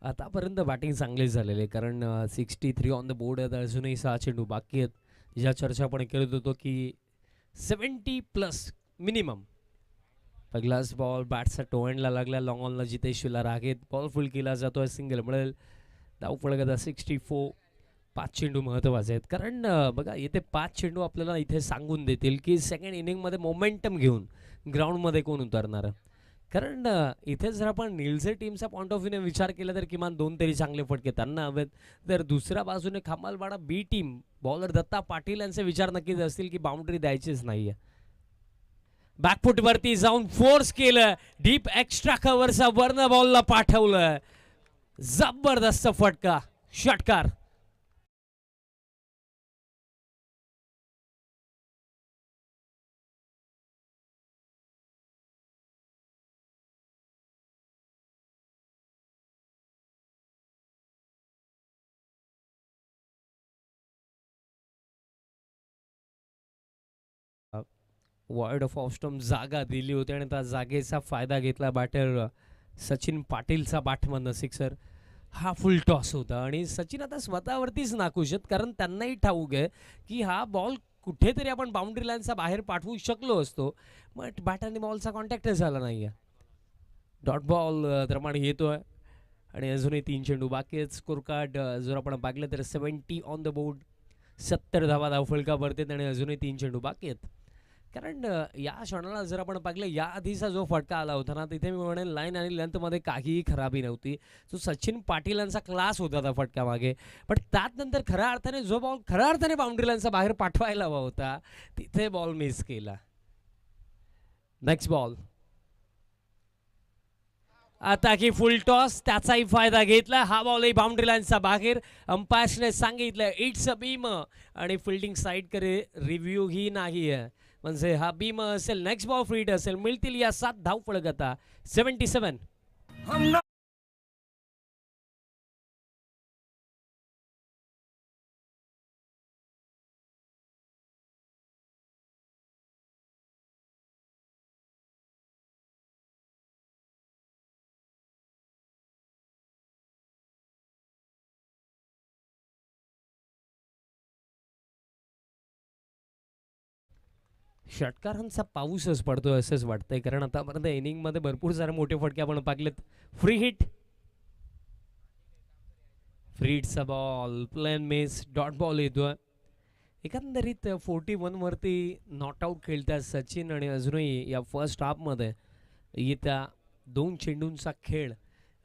आतापर्यंत बॅटिंग चांगली झालेली आहे, कारण 63 ऑन द बोर्ड आहेत, अजूनही 6 चेंडू बाकी आहेत. ज्या चर्चा आपण करत होतो की 70+ मिनिमम. पहिलाच बॉल बॅटचा टोएंडला लागला, लॉंग ऑनला जितेशला रागेत बॉल फुल केला जातोय, सिंगल मिळेल. धाव फलक 64. 5 चेंडू महत्त्वाचे आहेत, कारण बघा इथे 5 चेंडू आपल्याला इथे सांगून देतील की सेकंड इनिंगमध्ये मोमेंटम घेऊन ग्राउंडमध्ये कोण उतरणार. कारण इथे जर आपण निळजे टीमचा पॉईंट ऑफ व्ह्यूने विचार केला तर किमान 2 तरी चांगले फटके त्यांना हवेत. तर दुसऱ्या बाजूने खंबालपाडा बी टीम बॉलर दत्ता पाटील यांचे विचार नक्कीच असतील की बाउंड्री द्यायचीच नाहीये. बॅकफुटवरती जाऊन फोर्स केलं, डीप एक्स्ट्रा कव्हरचा वर्ण बॉलला पाठवलं, जबरदस्त फटका, षटकार. वॉइड ऑफ ऑफस्टम जागा दिली होती आणि त्या जागेचा फायदा घेतला बॅटर सचिन पाटीलचा बॅटमधनं सिक्सर. हा फुल टॉस होता आणि सचिन आता स्वतःवरतीच नाखुश आहेत, कारण त्यांनाही ठाऊक आहे की हा बॉल कुठेतरी आपण बाउंड्री लाईनचा बाहेर पाठवू शकलो असतो, बट बॅटरने बॉलचा कॉन्टॅक्ट झाला नाही आहे. डॉट बॉल प्रमाणे येतोय आणि अजूनही 3 चेंडू बाकी आहेत. स्कोर कार्ड जर आपण पाहिलं तर 70 ऑन द बोर्ड, 70 धावा धावफलका भरतात आणि अजूनही 3 चेंडू बाकी आहेत. कारण या क्षणाला जर आपण पाहिलं या आधीचा जो फटका आला होता ना, तिथे मी म्हणेन लाईन आणि लेंथमध्ये काहीही खराबी नव्हती. जो सचिन पाटील यांचा क्लास होता त्या फटक्यामागे, पण त्यात नंतर खऱ्या अर्थाने जो बॉल खऱ्या अर्थाने बाउंड्री लाईनचा बाहेर पाठवायला हवा होता तिथे बॉल मिस केला. नेक्स्ट बॉल आता की फुल टॉस, त्याचाही फायदा घेतला. हा बॉलही बाउंड्री लाईनचा बाहेर. अंपायर्सने सांगितलं इट्स अ बीम आणि फिल्डिंग साईड करे रिव्ह्यू ही नाही आहे, म्हणजे हा बीम असेल. नेक्स्ट बॉल फ्रीड असेल. मिळतील या 7 धाव फलक आता 77. षटकारांचा पाऊसच पडतोय असंच वाटतंय, कारण आतापर्यंत इनिंगमध्ये भरपूर सारे मोठे फटके आपण पाहिलेत. फ्री हिट, फ्री हिटचा ball, plain miss, dot ball येतोय. एकंदरीत 41 वरती नॉट आऊट खेळतात सचिन आणि अजूनही या फर्स्ट हाफमध्ये येत्या 2 चेंडूंचा खेळ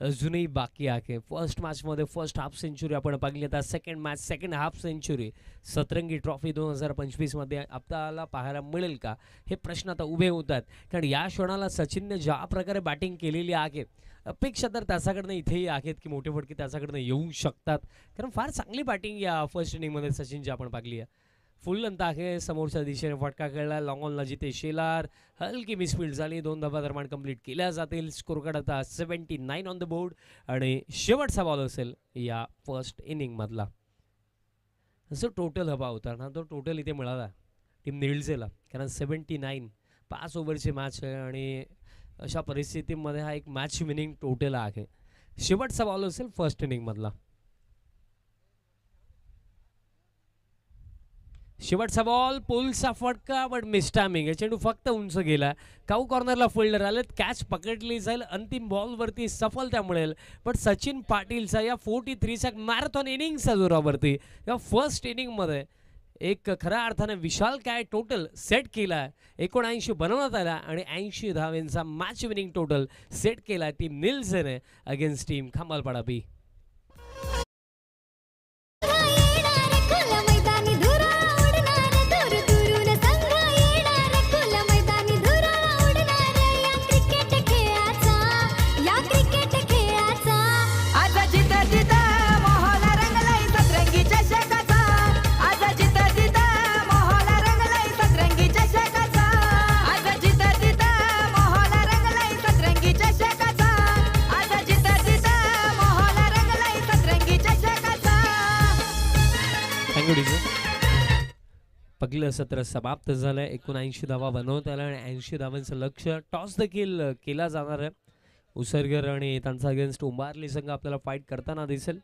अजूनही बाकी आहे. फर्स्ट मॅचमध्ये फर्स्ट हाफ सेंचुरी आपण पाहिली, आता second match second half century. सतरंगी ट्रॉफी 2025मध्ये आपल्याला पाहायला मिळेल का, हे प्रश्न आता उभे होतात. कारण या क्षणाला सचिनने ज्या प्रकारे बॅटिंग केलेली आहे, अपेक्षा तर त्याच्याकडनं इथेही आहेत की मोठे फटके त्याच्याकडनं येऊ शकतात, कारण फार चांगली बॅटिंग या फर्स्ट इनिंगमध्ये सचिनची आपण पाहिली आहे. फुल लेंथ आहे, समोरच्या दिशेने फटका खेळला, लॉंग ऑनला जिथे शेलार, हलकी मिसफील्ड झाली, 2 धावा दरम्यान कंप्लीट केल्या जातील. स्कोर कार्ड आता 79 ऑन द बोर्ड आणि शेवटचा बॉल असेल या फर्स्ट इनिंगमधला. जो टोटल हवा होता ना, तो टोटल इथे मिळाला टीम निळजेला, कारण 79 5 ओव्हरची मॅच आहे आणि अशा परिस्थितीमध्ये हा एक मॅच विनिंग टोटल आहे. शेवटचा बॉल असेल फर्स्ट इनिंगमधला. शेवटचा बॉल, पोलचा फटका, बट मिस टायमिंग. हे चेंडू फक्त उंच गेला. काऊ कॉर्नरला फिल्डर आलेत, कॅच पकडली जाईल, अंतिम बॉलवरती सफलता मिळेल. पण सचिन पाटीलचा या 43चा मॅरेथॉन इनिंगच्या जोरावरती या फर्स्ट इनिंगमध्ये एक खऱ्या अर्थाने विशाल काय टोटल सेट केला, 79 बनवण्यात आला आणि 80 धावांचा मॅच विनिंग टोटल सेट केला टीम निळजेने अगेन्स्ट टीम खंबालपाडा बी. पहिलं सत्र समाप्त झालंय. 79 धावा बनवत आला आणि 80 धावांचं लक्ष्य. टॉस देखील केला जाणार आहे. उसरगर आणि त्यांचा अगेन्स्ट उंबारली संघ आपल्याला फाईट करताना दिसेल.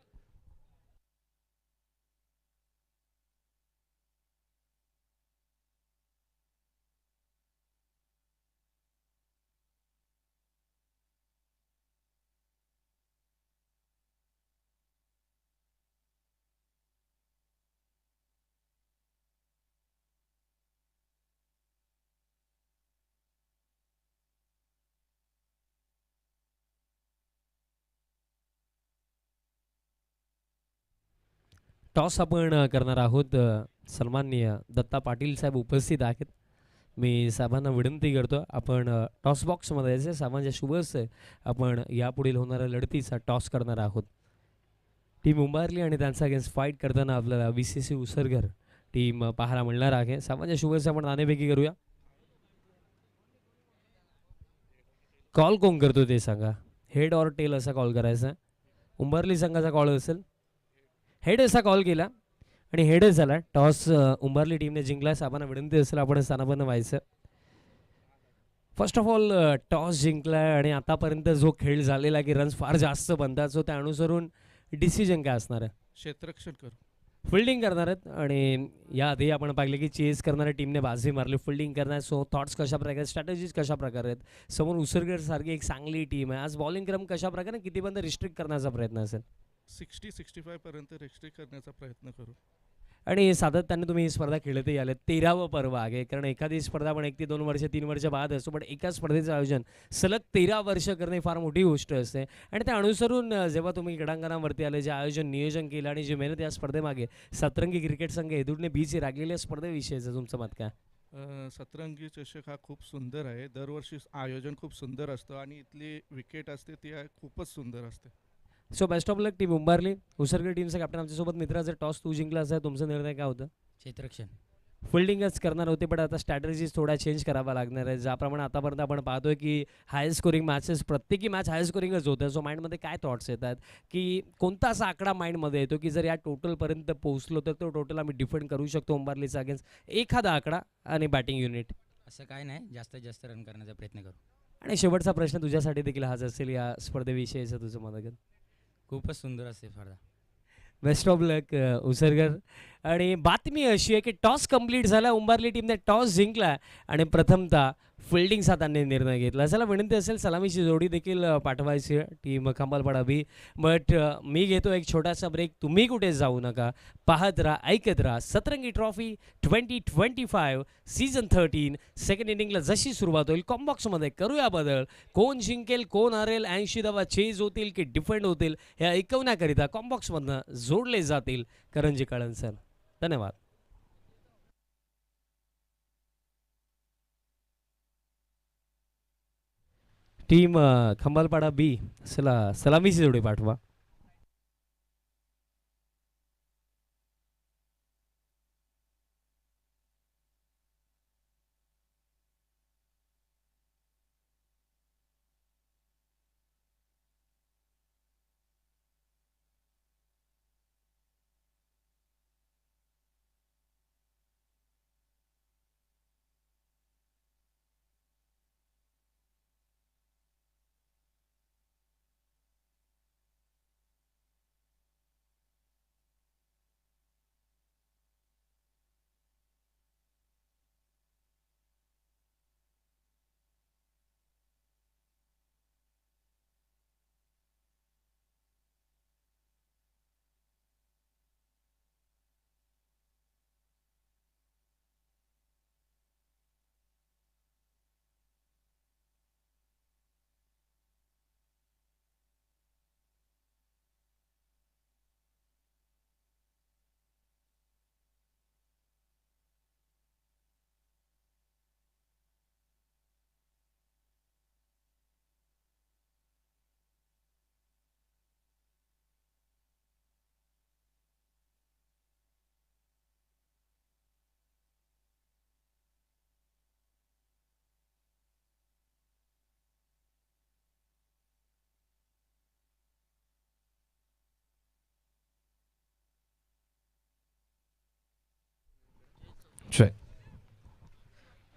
टॉस आपण करणार आहोत. सन्माननीय दत्ता पाटील साहेब उपस्थित आहेत. मी साहेबांना विनंती करतो आपण टॉस बॉक्समध्ये यायचे. साहेबांच्या शुभ हस्ते आपण यापुढील होणाऱ्या लढतीचा टॉस करणार आहोत. टीम उंबारली आणि त्यांचा अगेन्स्ट फाईट करताना आपल्याला VCC उसरगर टीम पाहायला मिळणार आहे. साहेबांच्या शुभ हस्ते आपण नाणेफेकी करूया. कॉल कोण करतो ते सांगा. हेड ऑर टेल असा कॉल करायचा. उंबारली संघाचा कॉल असेल. हेड असा कॉल केला आणि हेडच झाला. टॉस उंबारली टीमने जिंकला. साहेबांना विनंती असेल आपण स्थानापन्न व्हायचं. फर्स्ट ऑफ ऑल टॉस जिंकला आणि आतापर्यंत जो खेळ झालेला की रन्स फार जास्त बनतात, सो त्या अनुसरून डिसिजन काय असणार आहे? क्षेत्ररक्षण करू. फिल्डिंग करणार आहेत आणि याआधी आपण पाहिलं की चेस करणाऱ्या टीमने बाजी मारली. फिल्डिंग करणार. सो थॉट्स कशा प्रकारे, स्ट्रॅटेजीज कशा प्रकारे आहेत? समोर उसरगर सारखी एक चांगली टीम आहे. आज बॉलिंग क्रम कशा प्रकारे कितीपर्यंत रिस्ट्रिक्ट करण्याचा प्रयत्न असेल? 60-65 पर्यंत रिस्ट्रिक्ट करण्याचा प्रयत्न करू. आणि सातत्याने तुम्ही ही स्पर्धा खेळतही आले. 13वं पर्व आहे, कारण एखादी स्पर्धा आपण 1 ते 2 वर्ष 3 वर्ष बाद असतो, पण एका स्पर्धेचं आयोजन सलग 13 वर्ष करणे फार मोठी गोष्ट असते. आणि त्या अनुसरून जेव्हा तुम्ही क्रीडांगणावरती आले, जे आयोजन नियोजन केलं आणि जी मेहनत या स्पर्धेमागे सतरंगी क्रिकेट संघ हेदूरने बीची राखलेल्या स्पर्धेविषयीचं तुमचं मत काय? सतरंगी चषक हा खूप सुंदर आहे. दरवर्षी आयोजन खूप सुंदर असतं आणि इथली विकेट असते ती खूपच सुंदर असते. So best of luck team Umbarli. Usargar टीमचा कॅप्टन आमच्यासोबत मित्राचा टॉस तू जिंकला असा तुमचा निर्णय काय होता? क्षेत्ररक्षण. फिल्डिंगच करणार होते, पण आता स्ट्रॅटेजीज थोड्या चेंज करावा लागणार आहे. ज्याप्रमाणे आतापर्यंत आपण पाहतोय की हाय स्कोरिंग मॅचेस, प्रत्येकी मॅच हाय स्कोरिंगच होतं. सो माइंडमध्ये काय थॉट्स येतात की कोणता असा आकडा माइंडमध्ये येतो की जर या टोटलपर्यंत पोहोचलो तर तो टोटल आम्ही डिफेंड करू शकतो उंबारलीचा अगेन्स्ट? एखादा आकडा आणि बॅटिंग युनिट. असं काय नाही, जास्तीत जास्त रन करण्याचा प्रयत्न करू. आणि शेवटचा प्रश्न तुझ्यासाठी देखील हाच असेल, या स्पर्धेविषयीचं तुझं मत? खूपच सुंदर असते स्पर्धा. बेस्ट ऑफ लक उसरकर. आणि बातमी अशी आहे की टॉस कंप्लीट झाला, उंबारली टीमने टॉस जिंकला आणि प्रथमतः फिल्डिंगचा त्यांनी निर्णय घेतला. चला विनंती असेल सलामीची जोडी देखील पाठवायची टीम खंबालपाडा बी. बट मी घेतो एक छोटासा ब्रेक. तुम्ही कुठे जाऊ नका, पाहत राहा, ऐकत राहा. सतरंगी ट्रॉफी 2025 सीझन 13 सेकंड इनिंगला जशी सुरुवात होईल कॉम्बॉक्समध्ये करूया बदल. कोण जिंकेल कोण हरेल, 80 धावा चेज होतील की डिफेंड होतील हे ऐकवण्याकरिता कॉम्बॉक्समधनं जोडले जातील करंजी काळन सर. धन्यवाद. टीम खंबालपाडा बी चला सलामीची जोडी पाठवा.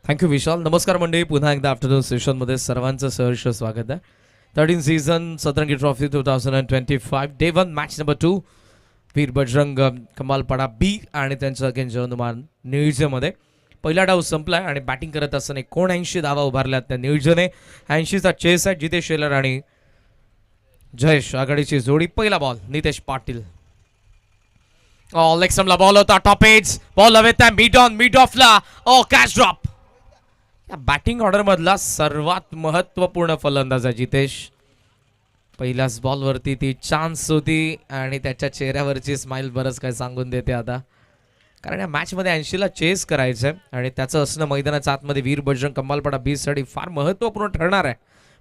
थँक्यू विशाल. नमस्कार मंडळी, पुन्हा एकदा आफ्टरनून सेशनमध्ये सर्वांचं सहर्ष स्वागत आहे. 13 सीझन सतरंगी ट्रॉफी 2025 डे 1 मॅच नंबर 2 वीर बजरंग कमालपाडा बी आणि त्यांचं अगेन्स्ट जवानुमान नियोजनमध्ये पहिला डाव संपलाय आणि बॅटिंग करत असताना 79 धावा उभारल्यात त्या नियोजने. 80चा चेस आहे. जितेश शेलर आणि जयेश आघाडीची जोडी. पहिला बॉल नितेश पाटील. लेक्समला बॉल होता, टॉप एज बॉल हवेत आहे, मिड ऑफला कॅच ड्रॉप. या बॅटिंग ऑर्डर मधला सर्वात महत्वपूर्ण फलंदाज आहे जितेश. पहिल्याच बॉलवरती ती चान्स होती आणि त्याच्या चेहऱ्यावरची स्माइल बरंच काय सांगून देते आता. कारण या मॅचमध्ये 80ला चेस करायचं आहे आणि त्याचं असणं मैदानाच्या आतमध्ये वीर बजरंग कमालपाडा बीसाठी फार महत्त्वपूर्ण ठरणार आहे.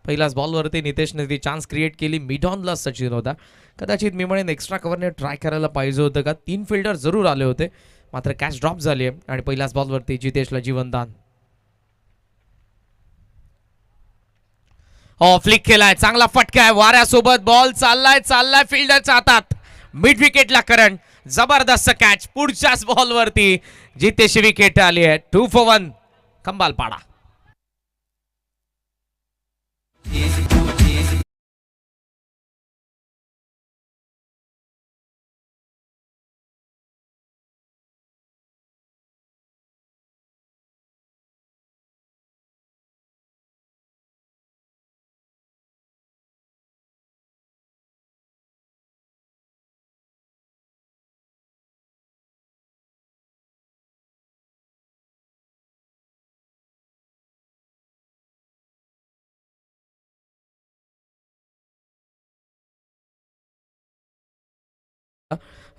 पहिल्याच बॉलवरती नितेशने ती चान्स क्रिएट केली. मिड ऑनला सचिन होता. कदाचित मी म्हणेन एक्स्ट्रा कव्हरने ट्राय करायला पाहिजे होतं का. 3 फिल्डर जरूर आले होते, मात्र कॅच ड्रॉप झाली आहे आणि पहिल्याच बॉलवरती जितेशला जीवनदान. फ्लिक केलाय, चांगला फटका आहे, वाऱ्यासोबत बॉल चाललाय फिल्डरच्या हातात. मिड विकेटला करंट, जबरदस्त कॅच. पुढच्याच बॉलवरती जितेशची विकेट आली आहे. 2 for 1 खंबालपाडा.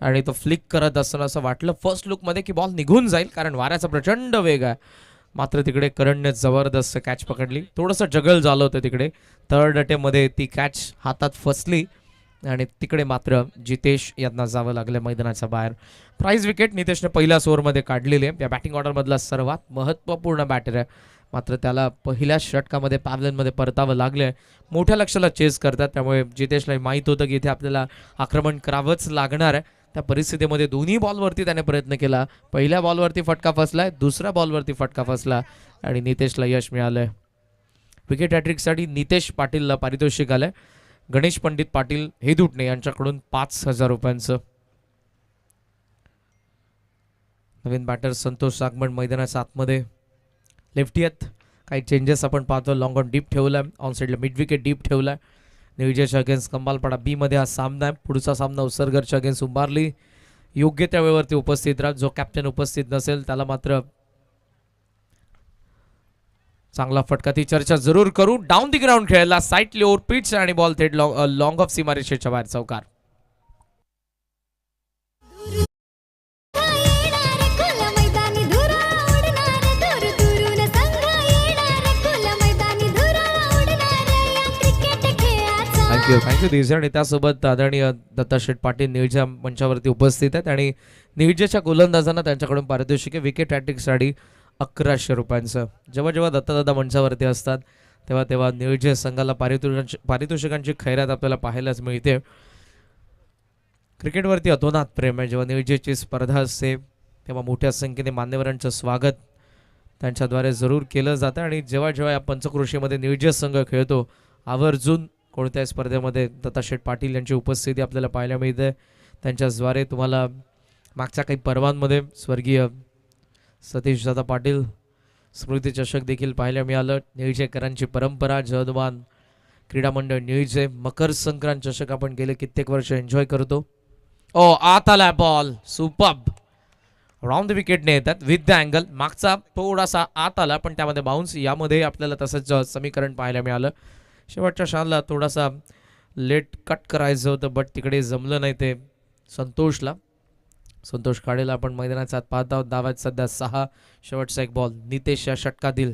आणि तो फ्लिक करत असताना असं वाटलं फर्स्ट लुकमध्ये की बॉल निघून जाईल, कारण वाऱ्याचा प्रचंड वेग आहे. मात्र तिकडे करंटने जबरदस्त कॅच पकडली. थोडंसं जगल झालं होतं तिकडे. थर्ड अटेम्प्टमध्ये ती कॅच हातात फसली आणि तिकडे मात्र जितेश यांना जावं लागलं मैदानाच्या बाहेर. प्राइज विकेट नितेशने पहिल्याच ओव्हरमध्ये काढलेली आहे. या बॅटिंग ऑर्डरमधला सर्वात महत्त्वपूर्ण बॅटर आहे, मात्र त्याला पहिल्या षटकामध्ये पॅव्हलियनमध्ये परतावं लागलं. मोठ्या लक्षाला चेस करतात, त्यामुळे जितेशला माहीत होतं की इथे आपल्याला आक्रमण करावंच लागणार आहे. त्या परिस्थितीमध्ये दोन्ही बॉलवरती त्याने प्रयत्न केला. पहिल्या बॉलवरती फटका फसलाय, दुसऱ्या बॉलवरती फटका फसला आणि नितेशला यश मिळालंय. विकेट हॅट्रिकसाठी नितेश पाटीलला पारितोषिक आलंय. गणेश पंडित पाटील हेदुटणे यांच्याकडून 5,000 रुपयांचं. नवीन बॅटर संतोष आगमन मैदानाच्या आतमध्ये. लेफ्टी आहेत, काही चेंजेस आपण पाहतो. लॉंग ऑन डीप ठेवला, ऑन साईडला मिड विकेट डीप ठेवला. निळजेच्या अगेन्स्ट कंबालपाडा बी मध्ये हा सामना आहे. पुढचा सामना उसरगरच्या अगेन्स्ट उंबारली. योग्य त्या वेळेवरती उपस्थित राहा. जो कॅप्टन उपस्थित नसेल त्याला मात्र चांगला फटका, ती चर्चा जरूर करू. डाऊन दी ग्राउंड खेळला, साईटली ओव्हर पिच आणि बॉल थेट लॉंग ऑफ सीमारेषेच्या बाहेर चौकार. थँक्यू दिवशी. आणि त्यासोबत आदरणीय दत्ताशेठ पाटील निळजा मंचावरती उपस्थित आहेत आणि निळजेच्या गोलंदाजांना त्यांच्याकडून पारितोषिके विकेट हॅट्रिकसाठी 1100 रुपयांचं. जेव्हा जेव्हा दत्तदादा मंचावरती असतात तेव्हा तेव्हा निळजे संघाला पारितोषिकांची खैरात आपल्याला पाहायलाच मिळते. क्रिकेटवरती अतोनात प्रेम आहे. जेव्हा निळजेची स्पर्धा असते तेव्हा मोठ्या संख्येने मान्यवरांचं स्वागत त्यांच्याद्वारे जरूर केलं जातं. आणि जेव्हा जेव्हा या पंचक्रोशीमध्ये निळजे संघ खेळतो आवर्जून कोणत्याही स्पर्धेमध्ये दत्ताशेठ पाटील यांची उपस्थिती आपल्याला पाहायला मिळते. त्यांच्याद्वारे तुम्हाला मागच्या काही पर्वांमध्ये स्वर्गीय सतीशदादा पाटील स्मृती चषक देखील पाहायला मिळालं. निळजेकरांची परंपरा, जवान क्रीडा मंडळ निळजे मकर संक्रांत चषक आपण गेले कित्येक वर्ष एन्जॉय करतो. आत आला बॉल, सुपर्ब राऊंड द विकेटने येतात विथ द अँगल. मागचा थोडासा आत आला पण त्यामध्ये बाउन्स. यामध्ये आपल्याला तसंच समीकरण पाहायला मिळालं. शेवटच्या शॉटला थोडासा लेट कट करायचं होतं बट तिकडे जमलं नाही ते संतोषला. संतोष काळेला आपण मैदानाचा आत पाहत आहोत. धावा सध्या 6. शेवटचा एक बॉल नितेश या षटकातील.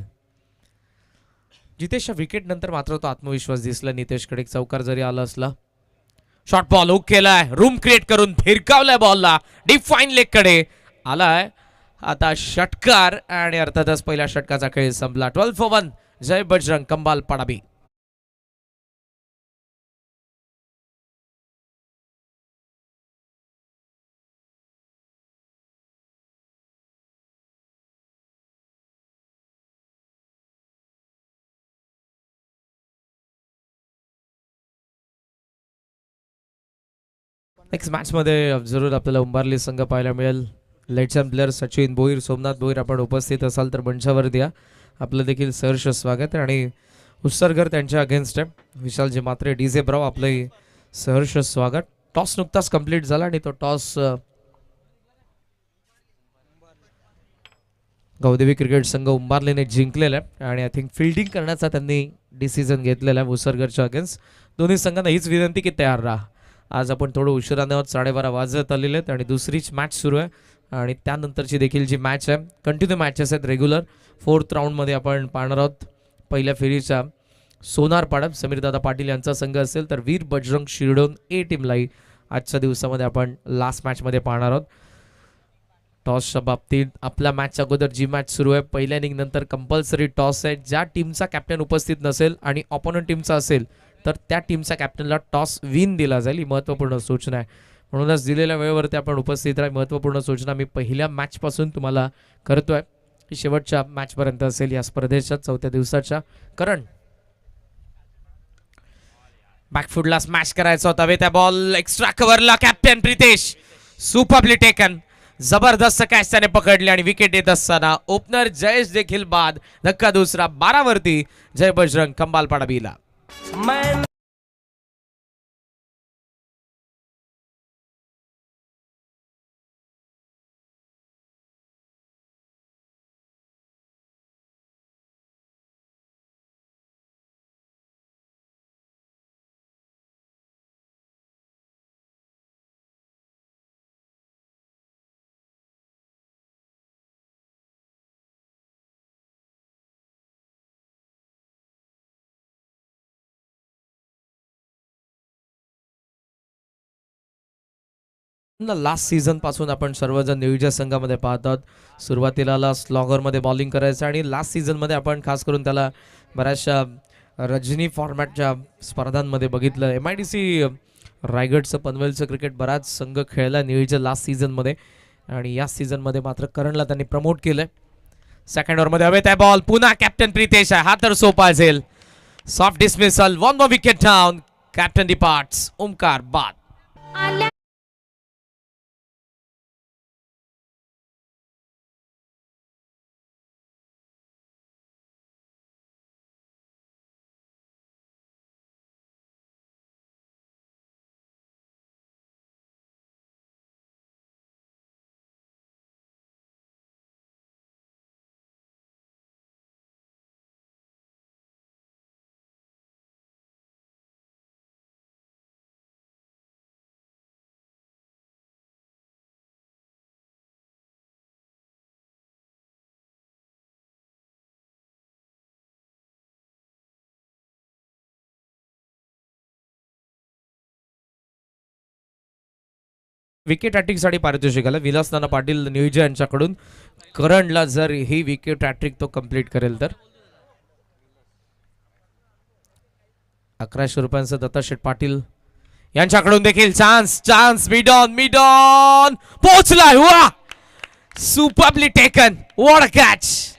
जितेशच्या विकेट नंतर मात्र तो आत्मविश्वास दिसला नितेशकडे. चौकार जरी आला असला, शॉर्ट बॉल हुक केलाय, रूम क्रिएट करून फिरकावलाय बॉलला डीप फाईन लेग कडे आलाय आता षटकार. आणि अर्थातच पहिल्या षटकाचा खेळ संपला. 12 for 1 Jai Bajrang Kambalpada B. Next मॅचमध्ये जरूर आपल्याला उंबारली संघ पाहायला मिळेल. Let's and player Sachin Bhoir, Somnath Bhoir आपण उपस्थित असाल तर मंचावर द्या. आपलं देखील सहर्ष स्वागत आहे. आणि उत्सर्गर त्यांच्या अगेन्स्ट आहे. विशालजी मात्रे, डीजे ब्राव आपलंही सहर्ष स्वागत. टॉस नुकताच कंप्लीट झाला आणि तो टॉस गौदेवी क्रिकेट संघ उंबारलीने जिंकलेला आहे. आणि आय थिंक फिल्डिंग करण्याचा त्यांनी डिसिजन घेतलेला आहे उत्सर्गरच्या अगेन्स्ट. दोन्ही संघांना हीच विनंती की तयार राहा. आज आपण थोडं उशिराने आहोत, 12:30 वाजत आलेले आहेत आणि दुसरीच मॅच सुरू आहे. आणि त्यानंतरची देखील जी मॅच आहे, कंटिन्यू मॅचेस आहेत रेग्युलर. 4th राऊंडमध्ये आपण पाहणार आहोत पहिल्या फेरीच्या सोनारपाडा समीरदादा पाटील यांचा संघ असेल तर वीर बजरंग शिरडोन ए टीमलाही आजच्या दिवसामध्ये आपण लास्ट मॅचमध्ये पाहणार आहोत. टॉसच्या बाबतीत आपल्या मॅचच्या अगोदर जी मॅच सुरू आहे पहिल्या इनिंग नंतर कंपल्सरी टॉस आहे. ज्या टीमचा कॅप्टन उपस्थित नसेल आणि ऑपोनंट टीमचा असेल तर त्या टीमच्या कॅप्टनला टॉस विन दिला जाईल. ही महत्त्वपूर्ण सूचना आहे. म्हणूनच दिलेल्या वेळेवरती आपण उपस्थित राहा. महत्त्वपूर्ण सूचना मी पहिल्या मॅचपासून तुम्हाला करतोय की शेवटच्या मॅचपर्यंत असेल या स्पर्धेच्या 4थ्या दिवसाच्या. करण बॅकफुटला स्मॅश करायचा होता. त्या बॉल एक्स्ट्रा कव्हरला कॅप्टन प्रितेश सुपरली टेकन. जबरदस्त कॅच त्याने पकडली आणि विकेट येत असताना ओपनर जयेश देखील बाद. धक्का दुसरा 12 वरती जय बजरंग कंबालपाडा बीला. लास्ट सीझन पासून आपण सर्वजण निळजे संघामध्ये पाहत आहोत. सुरुवातीला स्लॉगरमध्ये बॉलिंग करायचं आणि लास्ट सीझनमध्ये आपण खास करून त्याला बऱ्याचशा रजनी फॉर्मॅटच्या स्पर्धांमध्ये बघितलं. MIDC रायगडचं पनवेलचं क्रिकेट बराच संघ खेळला निळजे लास्ट सीझनमध्ये आणि या सीझनमध्ये मात्र करणला त्यांनी प्रमोट केलंय. सेकंड ओव्हरमध्ये हवे त्या बॉल पुन्हा कॅप्टन प्रितेश आहे. हा तर सोपा असेल. Soft dismissal, 1 more wicket down. Captain departs. Omkar बाद. विकेट हॅट्रिकसाठी पारितोषिक आलं विलास नाना पाटील नियोजन यांच्याकडून. करणला जर ही विकेट हॅट्रिक तो कंप्लीट करेल तर 1100 रुपयांचं दत्ता शेठ पाटील यांच्याकडून देखील चान्स चान्स मिड ऑन पोहोचलाय. वा superbly taken what a catch.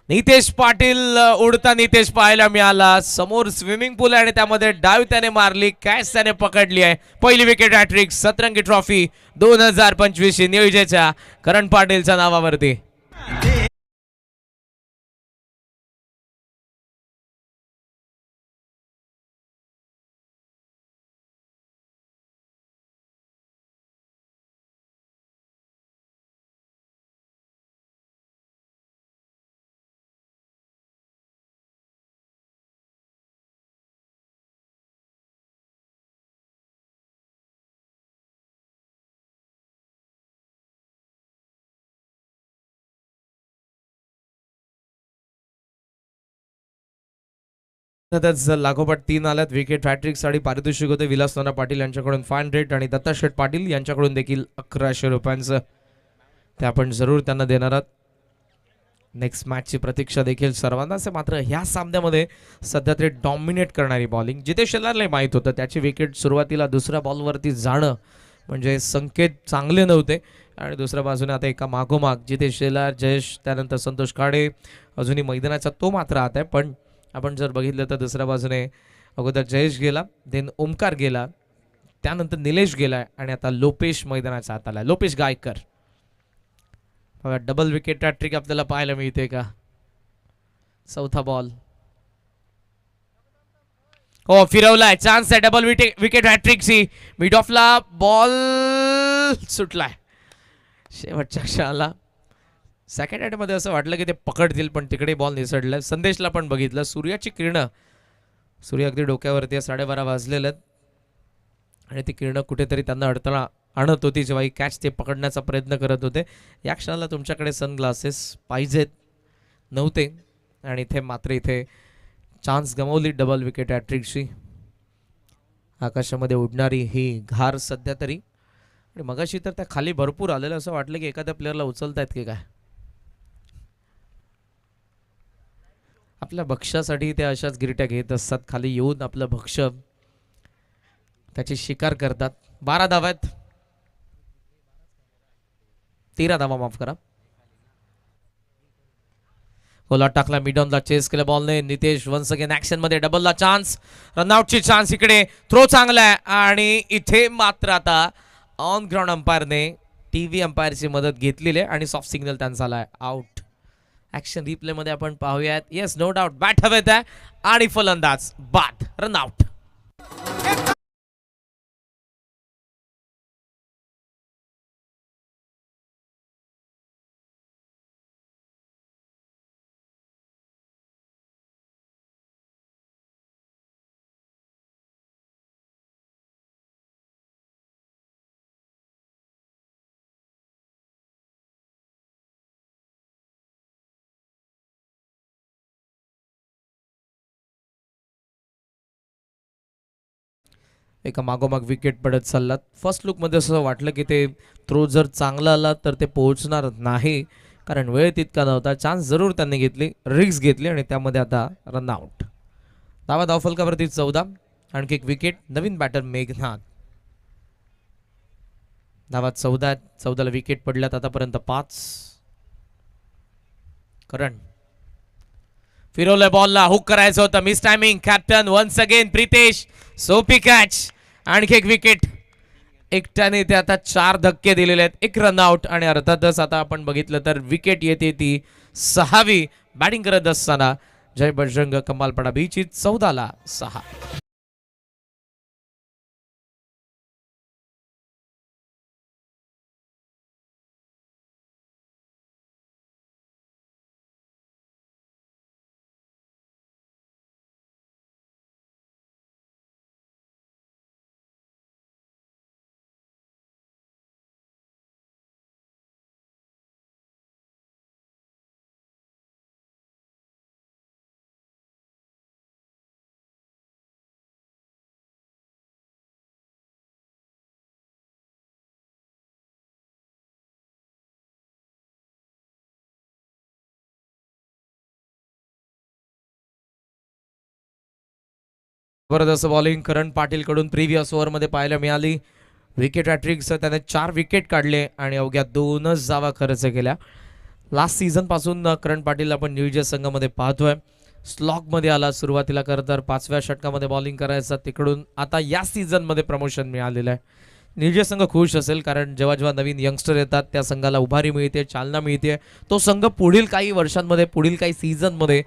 Nitesh Patil उडता नितेश पाहायला मिळाला. समोर स्विमिंग पूल आहे आणि त्यामध्ये डाव त्याने मारली. कॅच त्याने पकडली आहे. पहिली विकेट हॅट्रिक सतरंगी ट्रॉफी 2025 नियोजनाच्या करण पाटीलच्या नावावरती. त्याच लागोपाठ 3 आल्यात विकेट हॅट्रिक साठी पारितोषिक होते विलास नाना पाटील यांच्याकडून 500 आणि दत्ता शेठ पाटील यांच्याकडून देखील 1100 रुपयांचं ते आपण जरूर त्यांना देणार आहात. नेक्स्ट मॅचची प्रतीक्षा देखील सर्वांनाच आहे. मात्र ह्या सामन्यामध्ये सध्या ते डॉमिनेट करणारी बॉलिंग जिथे शेलारला माहीत होतं त्याची विकेट सुरुवातीला दुसऱ्या बॉलवरती जाणं म्हणजे संकेत चांगले नव्हते. आणि दुसऱ्या बाजूने आता एका मागोमाग जिथे शेलार जयेश त्यानंतर संतोष काळे अजूनही मैदानाचा तो मात्र आत आहे. पण आपण जर बघितलं तर दुसऱ्या बाजूने अगोदर जयेश गेला देन ओमकार गेला त्यानंतर निलेश गेलाय आणि आता लोपेश मैदानाचा आत आलाय. लोपेश गायकर बघा डबल विकेट हॅट्रिक आपल्याला पाहायला मिळते का. चौथा बॉल हो फिरवलाय. चान्स आहे डबल विकेट हॅट्रिकची. मिड ऑफला बॉल सुटलाय शेवटच्या क्षणाला. सेकंड हॅटमध्ये असं वाटलं की ते पकडतील पण तिकडे बॉल निसडलाय. संदेशला पण बघितलं सूर्याची किरणं सूर्य अगदी डोक्यावरती 12:30 वाजलेलं आणि ती किरणं कुठेतरी त्यांना अडथळा आणत होती जेव्हा ही कॅच ते पकडण्याचा प्रयत्न करत होते. या क्षणाला तुमच्याकडे सनग्लासेस पाहिजेत नव्हते आणि इथे मात्र इथे चान्स गमावली डबल विकेट हॅट्रिकची. आकाशामध्ये उडणारी ही घार सध्या तरी आणि मगाशी तर त्या खाली भरपूर आलेलं असं वाटलं की एखाद्या प्लेअरला उचलतायत की काय. आपल्या भक्ष्यासाठी ते अशाच गिरट्या घेत असतात खाली येऊन आपलं भक्ष्य त्याची शिकार करतात. 12 धावा आहेत 13 धावा माफ करा. गोला टाकला मिडॉनला चेस केलं बॉलने. नितेश वन्स अगेन ऍक्शन मध्ये डबलला चान्स रनआउटची चान्स इकडे थ्रो चांगला आहे आणि इथे मात्र आता ऑन ग्राउंड अंपायरने टीव्ही अंपायरची मदत घेतलेली आहे आणि सॉफ्ट सिग्नल त्यांचा आलाय आउट. ऍक्शन रिप्ले मध्ये आपण पाहूयात. येस नो डाऊट बॅट हवेत आहे आणि फलंदाज बाद रनआउट. एका मागोमाग विकेट पडत चाललात. फर्स्ट लुकमध्ये असं वाटलं की ते थ्रो जर चांगला आला तर ते पोहोचणार नाही कारण वेळ तितका नव्हता. चान्स जरूर त्यांनी घेतली रिस्क घेतली आणि त्यामध्ये आता रनआउट. धावा धावफलकावरती 14 आणखी एक विकेट. नवीन बॅटर मेघनाथ. धावा 14 आहेत. 14ला विकेट पडल्यात आतापर्यंत 5. करण फिरवलंय बॉलला हुक करायचं होतं miss timing. Captain once again Pritesh सोपी कॅच. आणखी एक विकेट. एकट्याने ते आता 4 धक्के दिलेले आहेत. 1 रनआउट आणि अर्थातच आता आपण बघितलं तर विकेट येते ती 6वी बॅटिंग करत असताना जय बजरंग कमालपाडा बीची 14ला 6. जबरदस्त बॉलिंग करण पाटील कडून प्रिव्हियस ओव्हरमध्ये पाहायला मिळाली. विकेट हॅट्रिकसह त्याने 4 विकेट काढले आणि अवघ्या 2च धावा खर्च केल्या. लास्ट सीझन पासून करण पाटील आपण न्यूजर्सी संघामध्ये पाहतोय. स्लॉगमध्ये आला सुरुवातीला, खरं तर 5व्या षटकामध्ये बॉलिंग करायचा, तिकडून आता या सीझनमध्ये प्रमोशन मिळालेलं आहे. न्यूजर्सी संघ खुश असेल, कारण जेव्हा जेव्हा नवीन यंगस्टर येतात त्या संघाला उभारी मिळते, चालना मिळते. तो संघ पुढील काही वर्षांमध्ये, पुढील काही सीझनमध्ये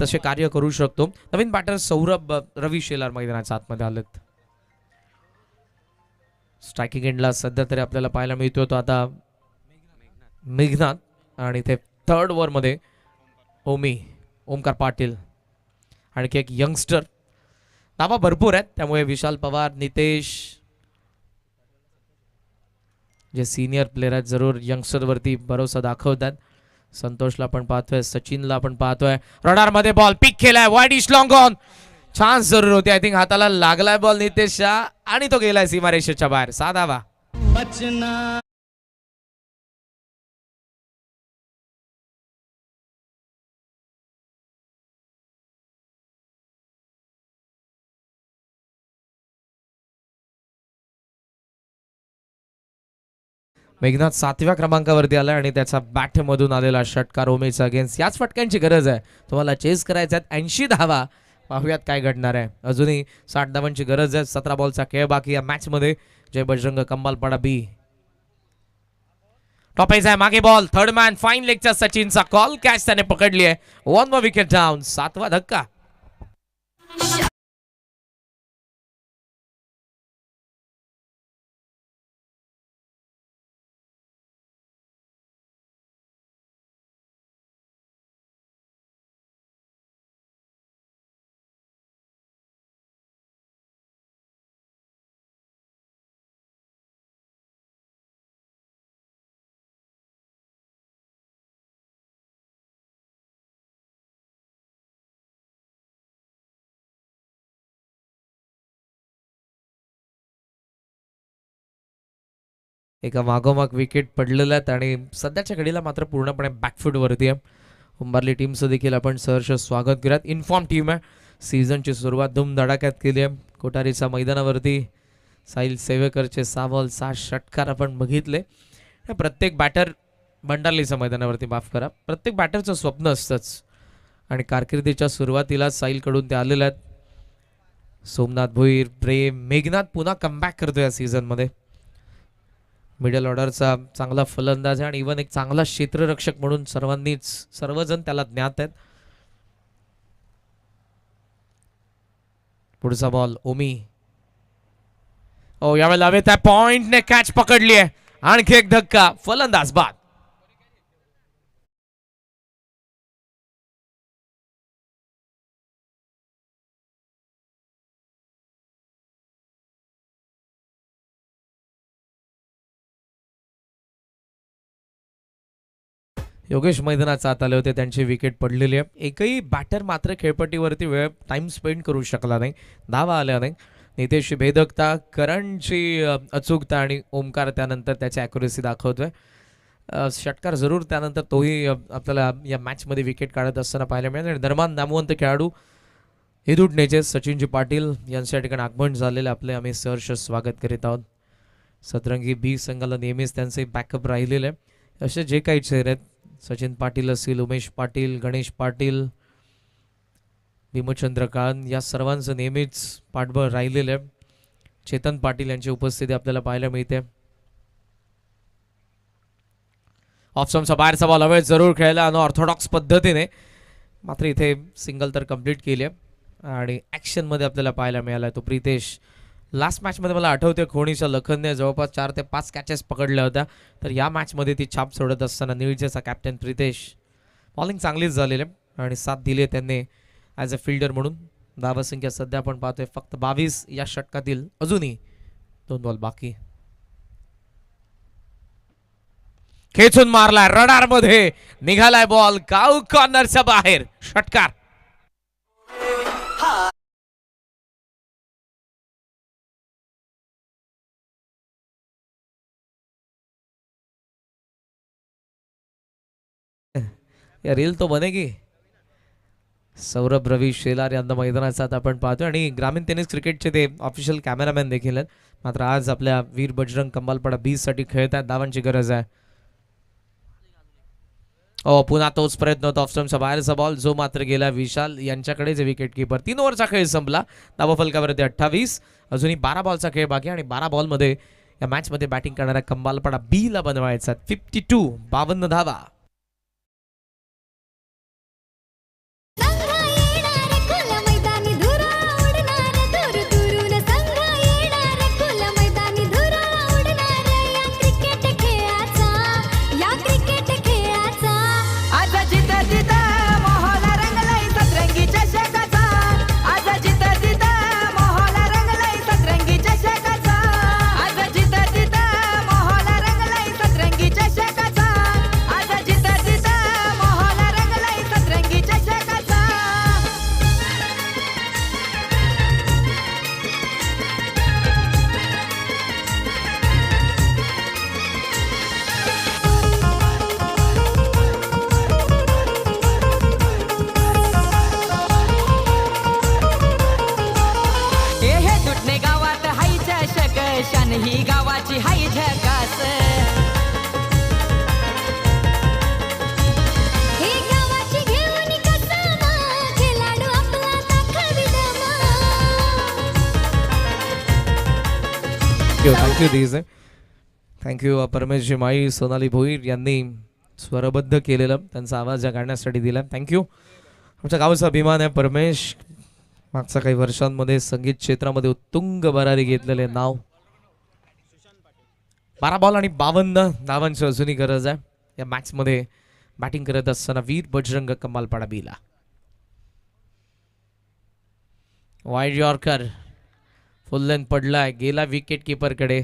तसे कार्य करू शकतो. नवीन बॅटर सौरभ रवी शेलार मैदानाच्या आतमध्ये आलेत. स्ट्रायकिंग एंडला सध्या तरी आपल्याला पाहायला मिळतो तो आता मेघनाथ, आणि ते थर्ड ओव्हरमध्ये ओमकार पाटील, आणखी एक यंगस्टर. धावा भरपूर आहेत, त्यामुळे विशाल पवार, नितेश जे सिनियर प्लेयर आहेत जरूर यंगस्टरवरती भरोसा दाखवतात. संतोषला पण पाहतोय, सचिनला पण पाहतोय. रडारमध्ये बॉल पिक केलाय, वाईड इश लॉंग ऑन. चान्स जरूर होती, आय थिंक हाताला लागलाय बॉल नितेशच्या, आणि तो गेलाय सीमारेषेच्या बाहेर. 6 धावा. मेघनाथ 7व्या क्रमांकावरती आला आणि त्याचा बॅट मधून आलेला षटकार उमेशचा अगेन्स्ट. याच फटक्यांची गरज आहे, तुम्हाला चेस करायचा आहे. 80 धावा. पाहूयात काय घडणार आहे. अजूनही 60 धावांची गरज आहे. 17 बॉलचा खेळ बाकी या मॅच मध्ये. जय बजरंग कम्बालपाडा बी. टॉपेज आहे, मागे बॉल, थर्ड मॅन, फाईन लेगचा सचिनचा कॉल, कॅच त्याने पकडली आहे. 1 more विकेट डाऊन. 7वा धक्का. एका मागोमाग विकेट पडलेल्या आहेत आणि सध्याच्या घडीला मात्र पूर्णपणे बॅकफूट वरती आहे. उंबारली टीमचं देखील आपण सहर्ष स्वागत करूयात. इन्फॉर्म टीम आहे. सीझनची सुरुवात धूमधडाक्यात केली आहे. कोठारीच्या मैदानावरती साहिल सेवेकरचे 6 बॉल 6 षटकार आपण बघितले. प्रत्येक बॅटर, भंडारलीच्या मैदानावरती माफ करा, प्रत्येक बॅटरचं स्वप्न असतंच, आणि कारकिर्दीच्या सुरुवातीला साहिलकडून ते आलेले आहेत. सोमनाथ भोईर, प्रेम, मेघनाथ पुन्हा कमबॅक करतो या सीझनमध्ये. मिडल ऑर्डरचा चांगला फलंदाज आहे आणि इव्हन एक चांगला क्षेत्ररक्षक म्हणून सर्वजण त्याला ज्ञात आहेत. पुढचा बॉल ओमी. यावेळेला हवे त्या पॉइंटने कॅच पकडली आहे. आणखी एक धक्का, फलंदाज बाद. योगेश मैदानात आत आले होते, त्यांची विकेट पडलेली आहे. एकही बॅटर मात्र खेळपट्टीवरती वेळ टाइम स्पेंड करू शकला नाही, धावा आल्या नाही. नितेशची भेदकता, करणची अचूकता आणि ओमकार त्यानंतर त्याची ॲक्युरेसी दाखवतोय. षटकार जरूर त्यानंतर तोही आपल्याला या मॅचमध्ये विकेट काढत असताना पाहायला मिळेल. आणि दरम्यान नामवंत खेळाडू हिदुटनेचे सचिनजी पाटील यांच्या ठिकाणी आगमन झालेले आपले आम्ही सहर्ष स्वागत करीत आहोत. सतरंगी बी संघाला नेहमीच त्यांचे बॅकअप राहिलेले आहे. असे जे काही चेहरे आहेत, सचिन पाटील असतील, उमेश पाटील, गणेश पाटील, भीमचंद्र काळन, या सर्वांचं नेहमीच पाठबळ राहिलेलं आहे. चेतन पाटील यांची उपस्थिती आपल्याला पाहायला मिळते. ऑफस्टंपचा बाहेरचा बॉल हवेत जरूर खेळला अनऑर्थोडॉक्स पद्धतीने, मात्र इथे सिंगल तर कंप्लीट केली आहे. आणि ॲक्शनमध्ये आपल्याला पाहायला मिळाला तो प्रितेश. लास्ट मॅचमध्ये मला आठवते खोणीच्या लखनने जवळपास 4 ते 5 कॅचेस पकडल्या होत्या, तर या मॅचमध्ये ती छाप सोडत असताना न्यूजर्सीचा कॅप्टन प्रितेश. बॉलिंग चांगलीच झालेली आहे आणि साथ दिली त्यांनी ॲज अ फिल्डर म्हणून. धावसंख्या सध्या आपण पाहतोय फक्त 22 या षटकातील. अजूनही 2 बॉल बाकी. खेचून मारलाय, रडारमध्ये निघालाय बॉल, काऊ कॉर्नरच्या बाहेर, षटकार. या रील तो बनेगी. सौरभ रवी शेलार यांना मैदानाचा आता आपण पाहतोय आणि ग्रामीण टेनिस क्रिकेटचे ते ऑफिशियल कॅमेरामॅन देखील आहेत. मात्र आज आपल्या वीर बजरंग कंबालपाडा बी साठी खेळत आहेत. धावांची गरज आहे. पुन्हा तोच प्रयत्न होता ऑफस्टम्पच्या बाहेरचा बॉल जो मात्र गेला विशाल यांच्याकडे जे विकेट किपर. 3 ओव्हरचा खेळ संपला. धावा फलकावरती 28. अजूनही 12 बॉलचा खेळ बाकी आणि 12 बॉलमध्ये या मॅचमध्ये बॅटिंग करणाऱ्या कंबालपाडा बी ला बनवायचा 52 52 धावा. ही गावाची हाय झकास हे गावाची घेऊन कसमा खेळाडू आपला दाखवी दमा. थँक्यू दिस थँक्यू परमेशजी माई सोनाली भोईर यांनी स्वरबद्ध केलेलं त्यांचा आवाज या गाण्यासाठी दिला. थँक्यू. आमच्या गावाचा अभिमान आहे परमेश. मागच्या काही वर्षांमध्ये संगीत क्षेत्रामध्ये उत्तुंग भरारी घेतलेले नाव. 12 बॉल आणि 52 धावांची अजूनही गरज आहे या मॅचमध्ये बॅटिंग करत असताना वीर बजरंग कंबालपाडा बीला. वाईड यॉर्कर फुल लेंथ पडलाय गेला विकेट किपरकडे.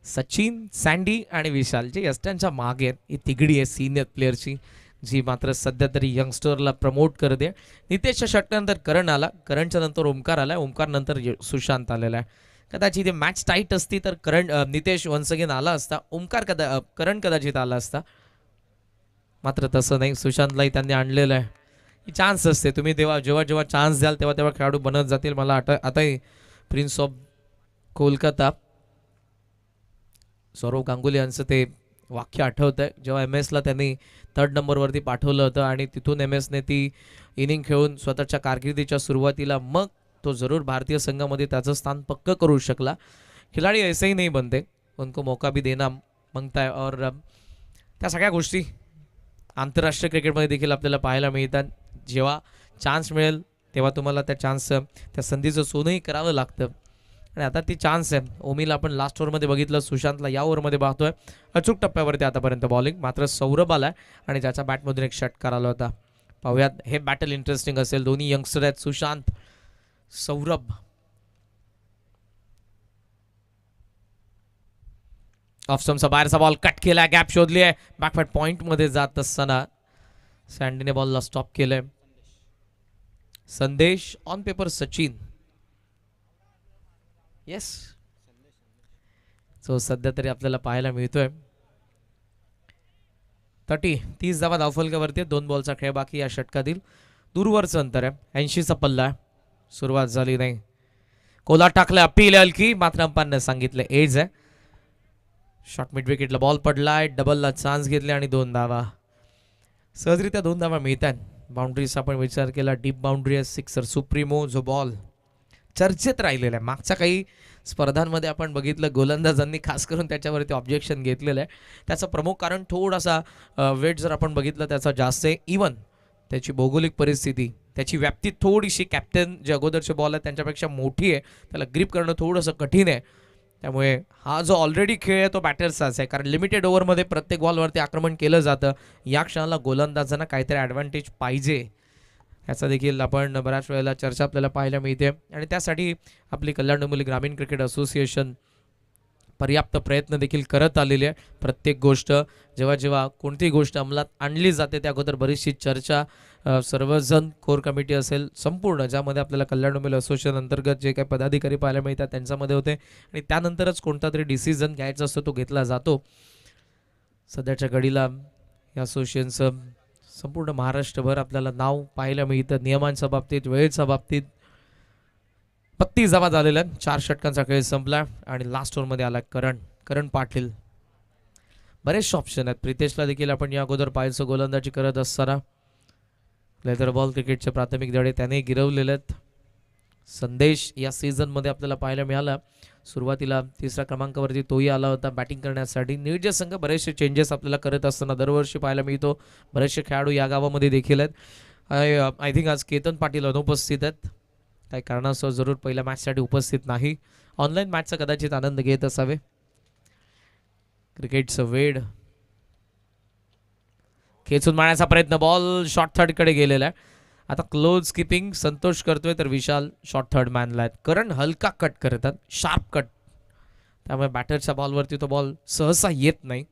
सचिन सँडी आणि विशाल जे यष्टांच्या मागे आहेत ही तिगडी आहे सिनियर प्लेअरची जी मात्र सध्या तरी यंगस्टरला प्रमोट करते. नितेशच्या षटकानंतर करण आला. करणच्या नंतर ओमकार आला. ओमकार नंतर सुशांत आलेला आहे. कदाचित मॅच टाईट असती तर नितेश वन्स अगेन आला असता. करण कदाचित आला असता. मात्र तसं नाही. सुशांतलाही त्यांनी आणलेलं आहे. ही चान्स असते. तुम्ही जेव्हा जेव्हा चान्स द्याल तेव्हा तेव्हा खेळाडू बनत जातील. मला आताही प्रिन्स ऑफ कोलकाता सौरव गांगुली यांचं ते वाक्य आठवतं आहे जेव्हा MS ला त्यांनी 3rd नंबरवरती पाठवलं होतं आणि तिथून MSने ती इनिंग खेळून स्वतःच्या कारकिर्दीच्या सुरुवातीला मग तो जरूर भारतीय संघामध्ये त्याचं स्थान पक्क करू शकला. खिलाडी ऐसे ही नाही बनते, उनको मौका भी देना मांगता है. और त्या सगळ्या गोष्टी आंतरराष्ट्रीय क्रिकेटमध्ये देखील आपल्याला पाहायला मिळतात. जेव्हा चान्स मिळेल तेव्हा तुम्हाला त्या संधीचं सोनंही करावं लागतं आणि आता ती चान्स आहे. ओमीला आपण लास्ट ओव्हरमध्ये बघितलं. सुशांतला या ओव्हरमध्ये पाहतोय. अचूक टप्प्यावरती आतापर्यंत बॉलिंग. मात्र सौरभ आलाय आणि ज्याच्या बॅटमधून एक षटकार आला होता. पाहूयात. हे बॅटल इंटरेस्टिंग असेल. दोन्ही यंगस्टर आहेत सुशांत सौरभ. ऑफस्टम्पचा बाहेरचा बॉल कट केलाय. गॅप शोधली आहे. बॅकफूट पॉइंट मध्ये जात असताना सँडीने बॉलला स्टॉप केलंय. संदेश on paper Sachin. Yes so सध्या तरी आपल्याला पाहायला मिळतोय 30 धावा धावफलकावरती. 2 बॉलचा खेळ बाकी या षटकातील. दूरवरचं अंतर आहे. 80चा पल्ला. सुरुवात झाली नाही. कोला टाकला. अपील हलकी. मात्र अंपायरने सांगितलं एज आहे. शॉर्ट मिड विकेटला बॉल पडलाय. डबलला चान्स घेतले आणि 2 धावा. सहजरित्या 2 धावा मिळतात. बाउंड्रीचा आपण विचार केला. डीप बाउंड्री आहे. सिक्सर सुप्रीमो जो बॉल चर्चेत राहिलेला आहे. मागच्या काही स्पर्धांमध्ये आपण बघितलं गोलंदाजांनी खास करून त्याच्यावरती ऑब्जेक्शन घेतलेलं आहे. त्याचं प्रमुख कारण थोडासा वेट जर आपण बघितलं त्याचा जास्त आहे. इवन त्याची भौगोलिक परिस्थिती, त्याची व्याप्ती थोडीशी कॅप्टन जे अगोदरचे बॉल आहेत त्यांच्यापेक्षा मोठी आहे. त्याला ग्रिप करणं थोडंसं कठीण आहे. त्यामुळे हा जो ऑलरेडी खेळ आहे तो बॅटर्सचाच आहे. कारण लिमिटेड ओव्हरमध्ये प्रत्येक बॉलवरती आक्रमण केलं जातं. या क्षणाला गोलंदाजांना काहीतरी ॲडव्हान्टेज पाहिजे. याचा देखील आपण बऱ्याच वेळेला चर्चा आपल्याला पाहायला मिळते आणि त्यासाठी आपली कल्याण डोंबिवली ग्रामीण क्रिकेट असोसिएशन पर्याप्त प्रयत्न देखील करत आलेली आहे. प्रत्येक गोष्ट जेव्हा कोणतीही गोष्ट अंमलात आणली जाते त्या अगोदर बरीचशी चर्चा सर्वजण कोर कमिटी असेल संपूर्ण ज्यामध्ये आपल्याला कल्याण डोंबिवली असोसिएशन अंतर्गत जे काही पदाधिकारी पाहायला मिळतात त्यांच्यामध्ये होते आणि त्यानंतरच कोणता तरी डिसिजन घ्यायचा असतो तो घेतला जातो. सध्याच्या घडीला या असोसिएशनचं संपूर्ण महाराष्ट्रभर आपल्याला नाव पाहायला मिळतं नियमांच्या बाबतीत, वेळेच्या बाबतीत. पत्ती जमा झालेल्या 4 षटकांचा खेळ संपला आणि लास्ट ओव्हरमध्ये आला करण पाटील. बरेचसे ऑप्शन आहेत. प्रितेशला देखील आपण या अगोदर पाहायचं गोलंदाजी करत असताना. लेदर बॉल क्रिकेटचे प्राथमिक धडे त्याने गिरवलेले आहेत. संदेश या सीझनमध्ये आपल्याला पाहायला मिळाला. सुरुवातीला 3ऱ्या क्रमांकावरती तोही आला होता बॅटिंग करण्यासाठी. नियोजन संघ बरेचसे चेंजेस आपल्याला करत असताना दरवर्षी पाहायला मिळतो. बरेचसे खेळाडू या गावामध्ये देखील आहेत. आय थिंक आज केतन पाटील अनुपस्थित आहेत. काही कारणास्तव जरूर पहिल्या मॅचसाठी उपस्थित नाही. ऑनलाईन मॅचचा कदाचित आनंद घेत असावे. क्रिकेटचं वेड खेचून मारण्याचा प्रयत्न. बॉल शॉर्ट थर्डकडे गेलेला आहे. आता क्लोज किपिंग संतोष करतोय तर विशाल शॉर्ट थर्ड मॅनला आहेत. करण हलका कट करतात, शार्प कट. त्यामुळे बॅटरच्या बॉलवरती तो बॉल सहसा येत नाही.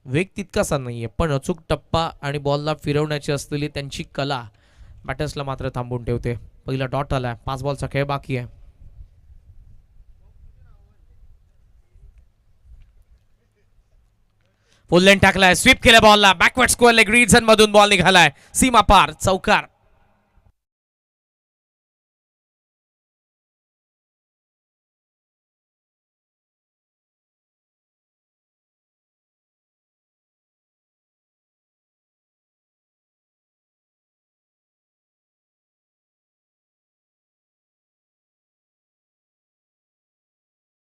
वेग तितकासा नाहीये पण अचूक टप्पा आणि बॉलला फिरवण्याची असलेली त्यांची कला बॅटर्सला मात्र थांबून ठेवते. पहिला डॉट आलाय. 5 बॉलचा खेळ बाकी आहे. फुल लेन टाकलाय. स्वीप केल्या बॉलला. बॅकवर्ड स्क्वेअर लेग रिजन मधून बॉल निघालाय सीमा पार. चौकार.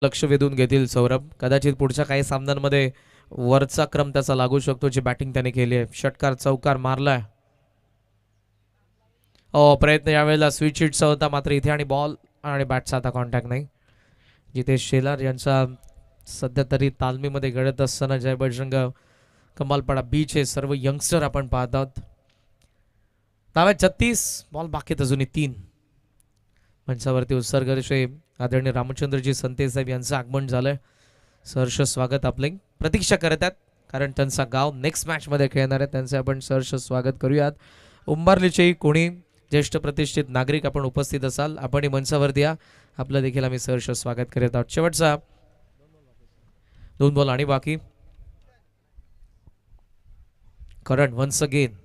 लक्ष वेधून घेतील सौरभ. कदाचित पुढच्या काही सामन्यांमध्ये वरचा क्रम त्याचा लागू शकतो जी बॅटिंग त्याने केली आहे. षटकार चौकार मारलाय. प्रयत्न यावेळेला स्विच हिटचा होता मात्र इथे आणि बॉल आणि बॅटचा आता कॉन्टॅक्ट नाही. जितेश शेलार यांचा सध्या तरी तालमीमध्ये घडत असताना जय बजरंग कमालपाडा बीच हे सर्व यंगस्टर आपण पाहत आहोत. धावा 36 बॉल बाकीत अजूनही 3. मंचावरती उत्सर्गर्षे आदरणीय रामचंद्रजी संते साहेब यांचं आगमन झालंय. सहर्ष स्वागत आपले प्रतीक्षा करत आहेत कारण त्यांचा गाव नेक्स्ट मॅचमध्ये खेळणार आहे. त्यांचे आपण सहर्ष स्वागत करूयात. उंबारलीचेही कोणी ज्येष्ठ प्रतिष्ठित नागरिक आपण उपस्थित असाल आपण मंचावरती या. आपलं देखील आम्ही सहर्ष स्वागत करत आहोत. शेवटचा 2 बॉल आणि बाकी. करण वन्स अगेन.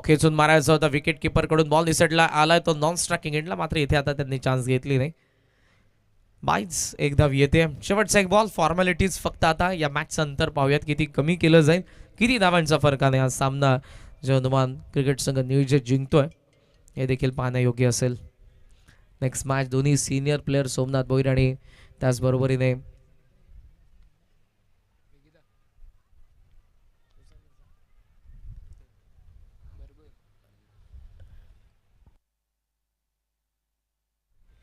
खेचून मारायचा होता. विकेट किपर कडून बॉल निसटला आलाय तो नॉन स्ट्रायकिंग एंडला मात्र इथे आता त्यांनी चान्स घेतली नाही. बाईज एक धाव येते. शेवटचा एक बॉल. फॉर्मॅलिटीज फक्त आता या मॅचचं अंतर पाहूयात किती कमी केलं जाईल. किती धावांचा फरकाने हा सामना जो हनुमान क्रिकेट संघ नियोजित जिंकतोय हे देखील पाहण्यायोग्य असेल. नेक्स्ट मॅच दोन्ही सिनियर प्लेयर सोमनाथ भोईर आणि त्याचबरोबरीने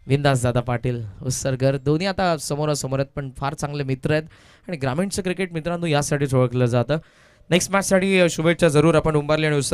विंदास दादा पाटील उत्सर्गर दोन्ही आता समोरासमोर आहेत पण फार चांगले मित्र आहेत आणि ग्रामीणचं क्रिकेट मित्रांनो यासाठीच ओळखलं जातं. नेक्स्ट मॅचसाठी शुभेच्छा जरूर आपण उंबारली आणि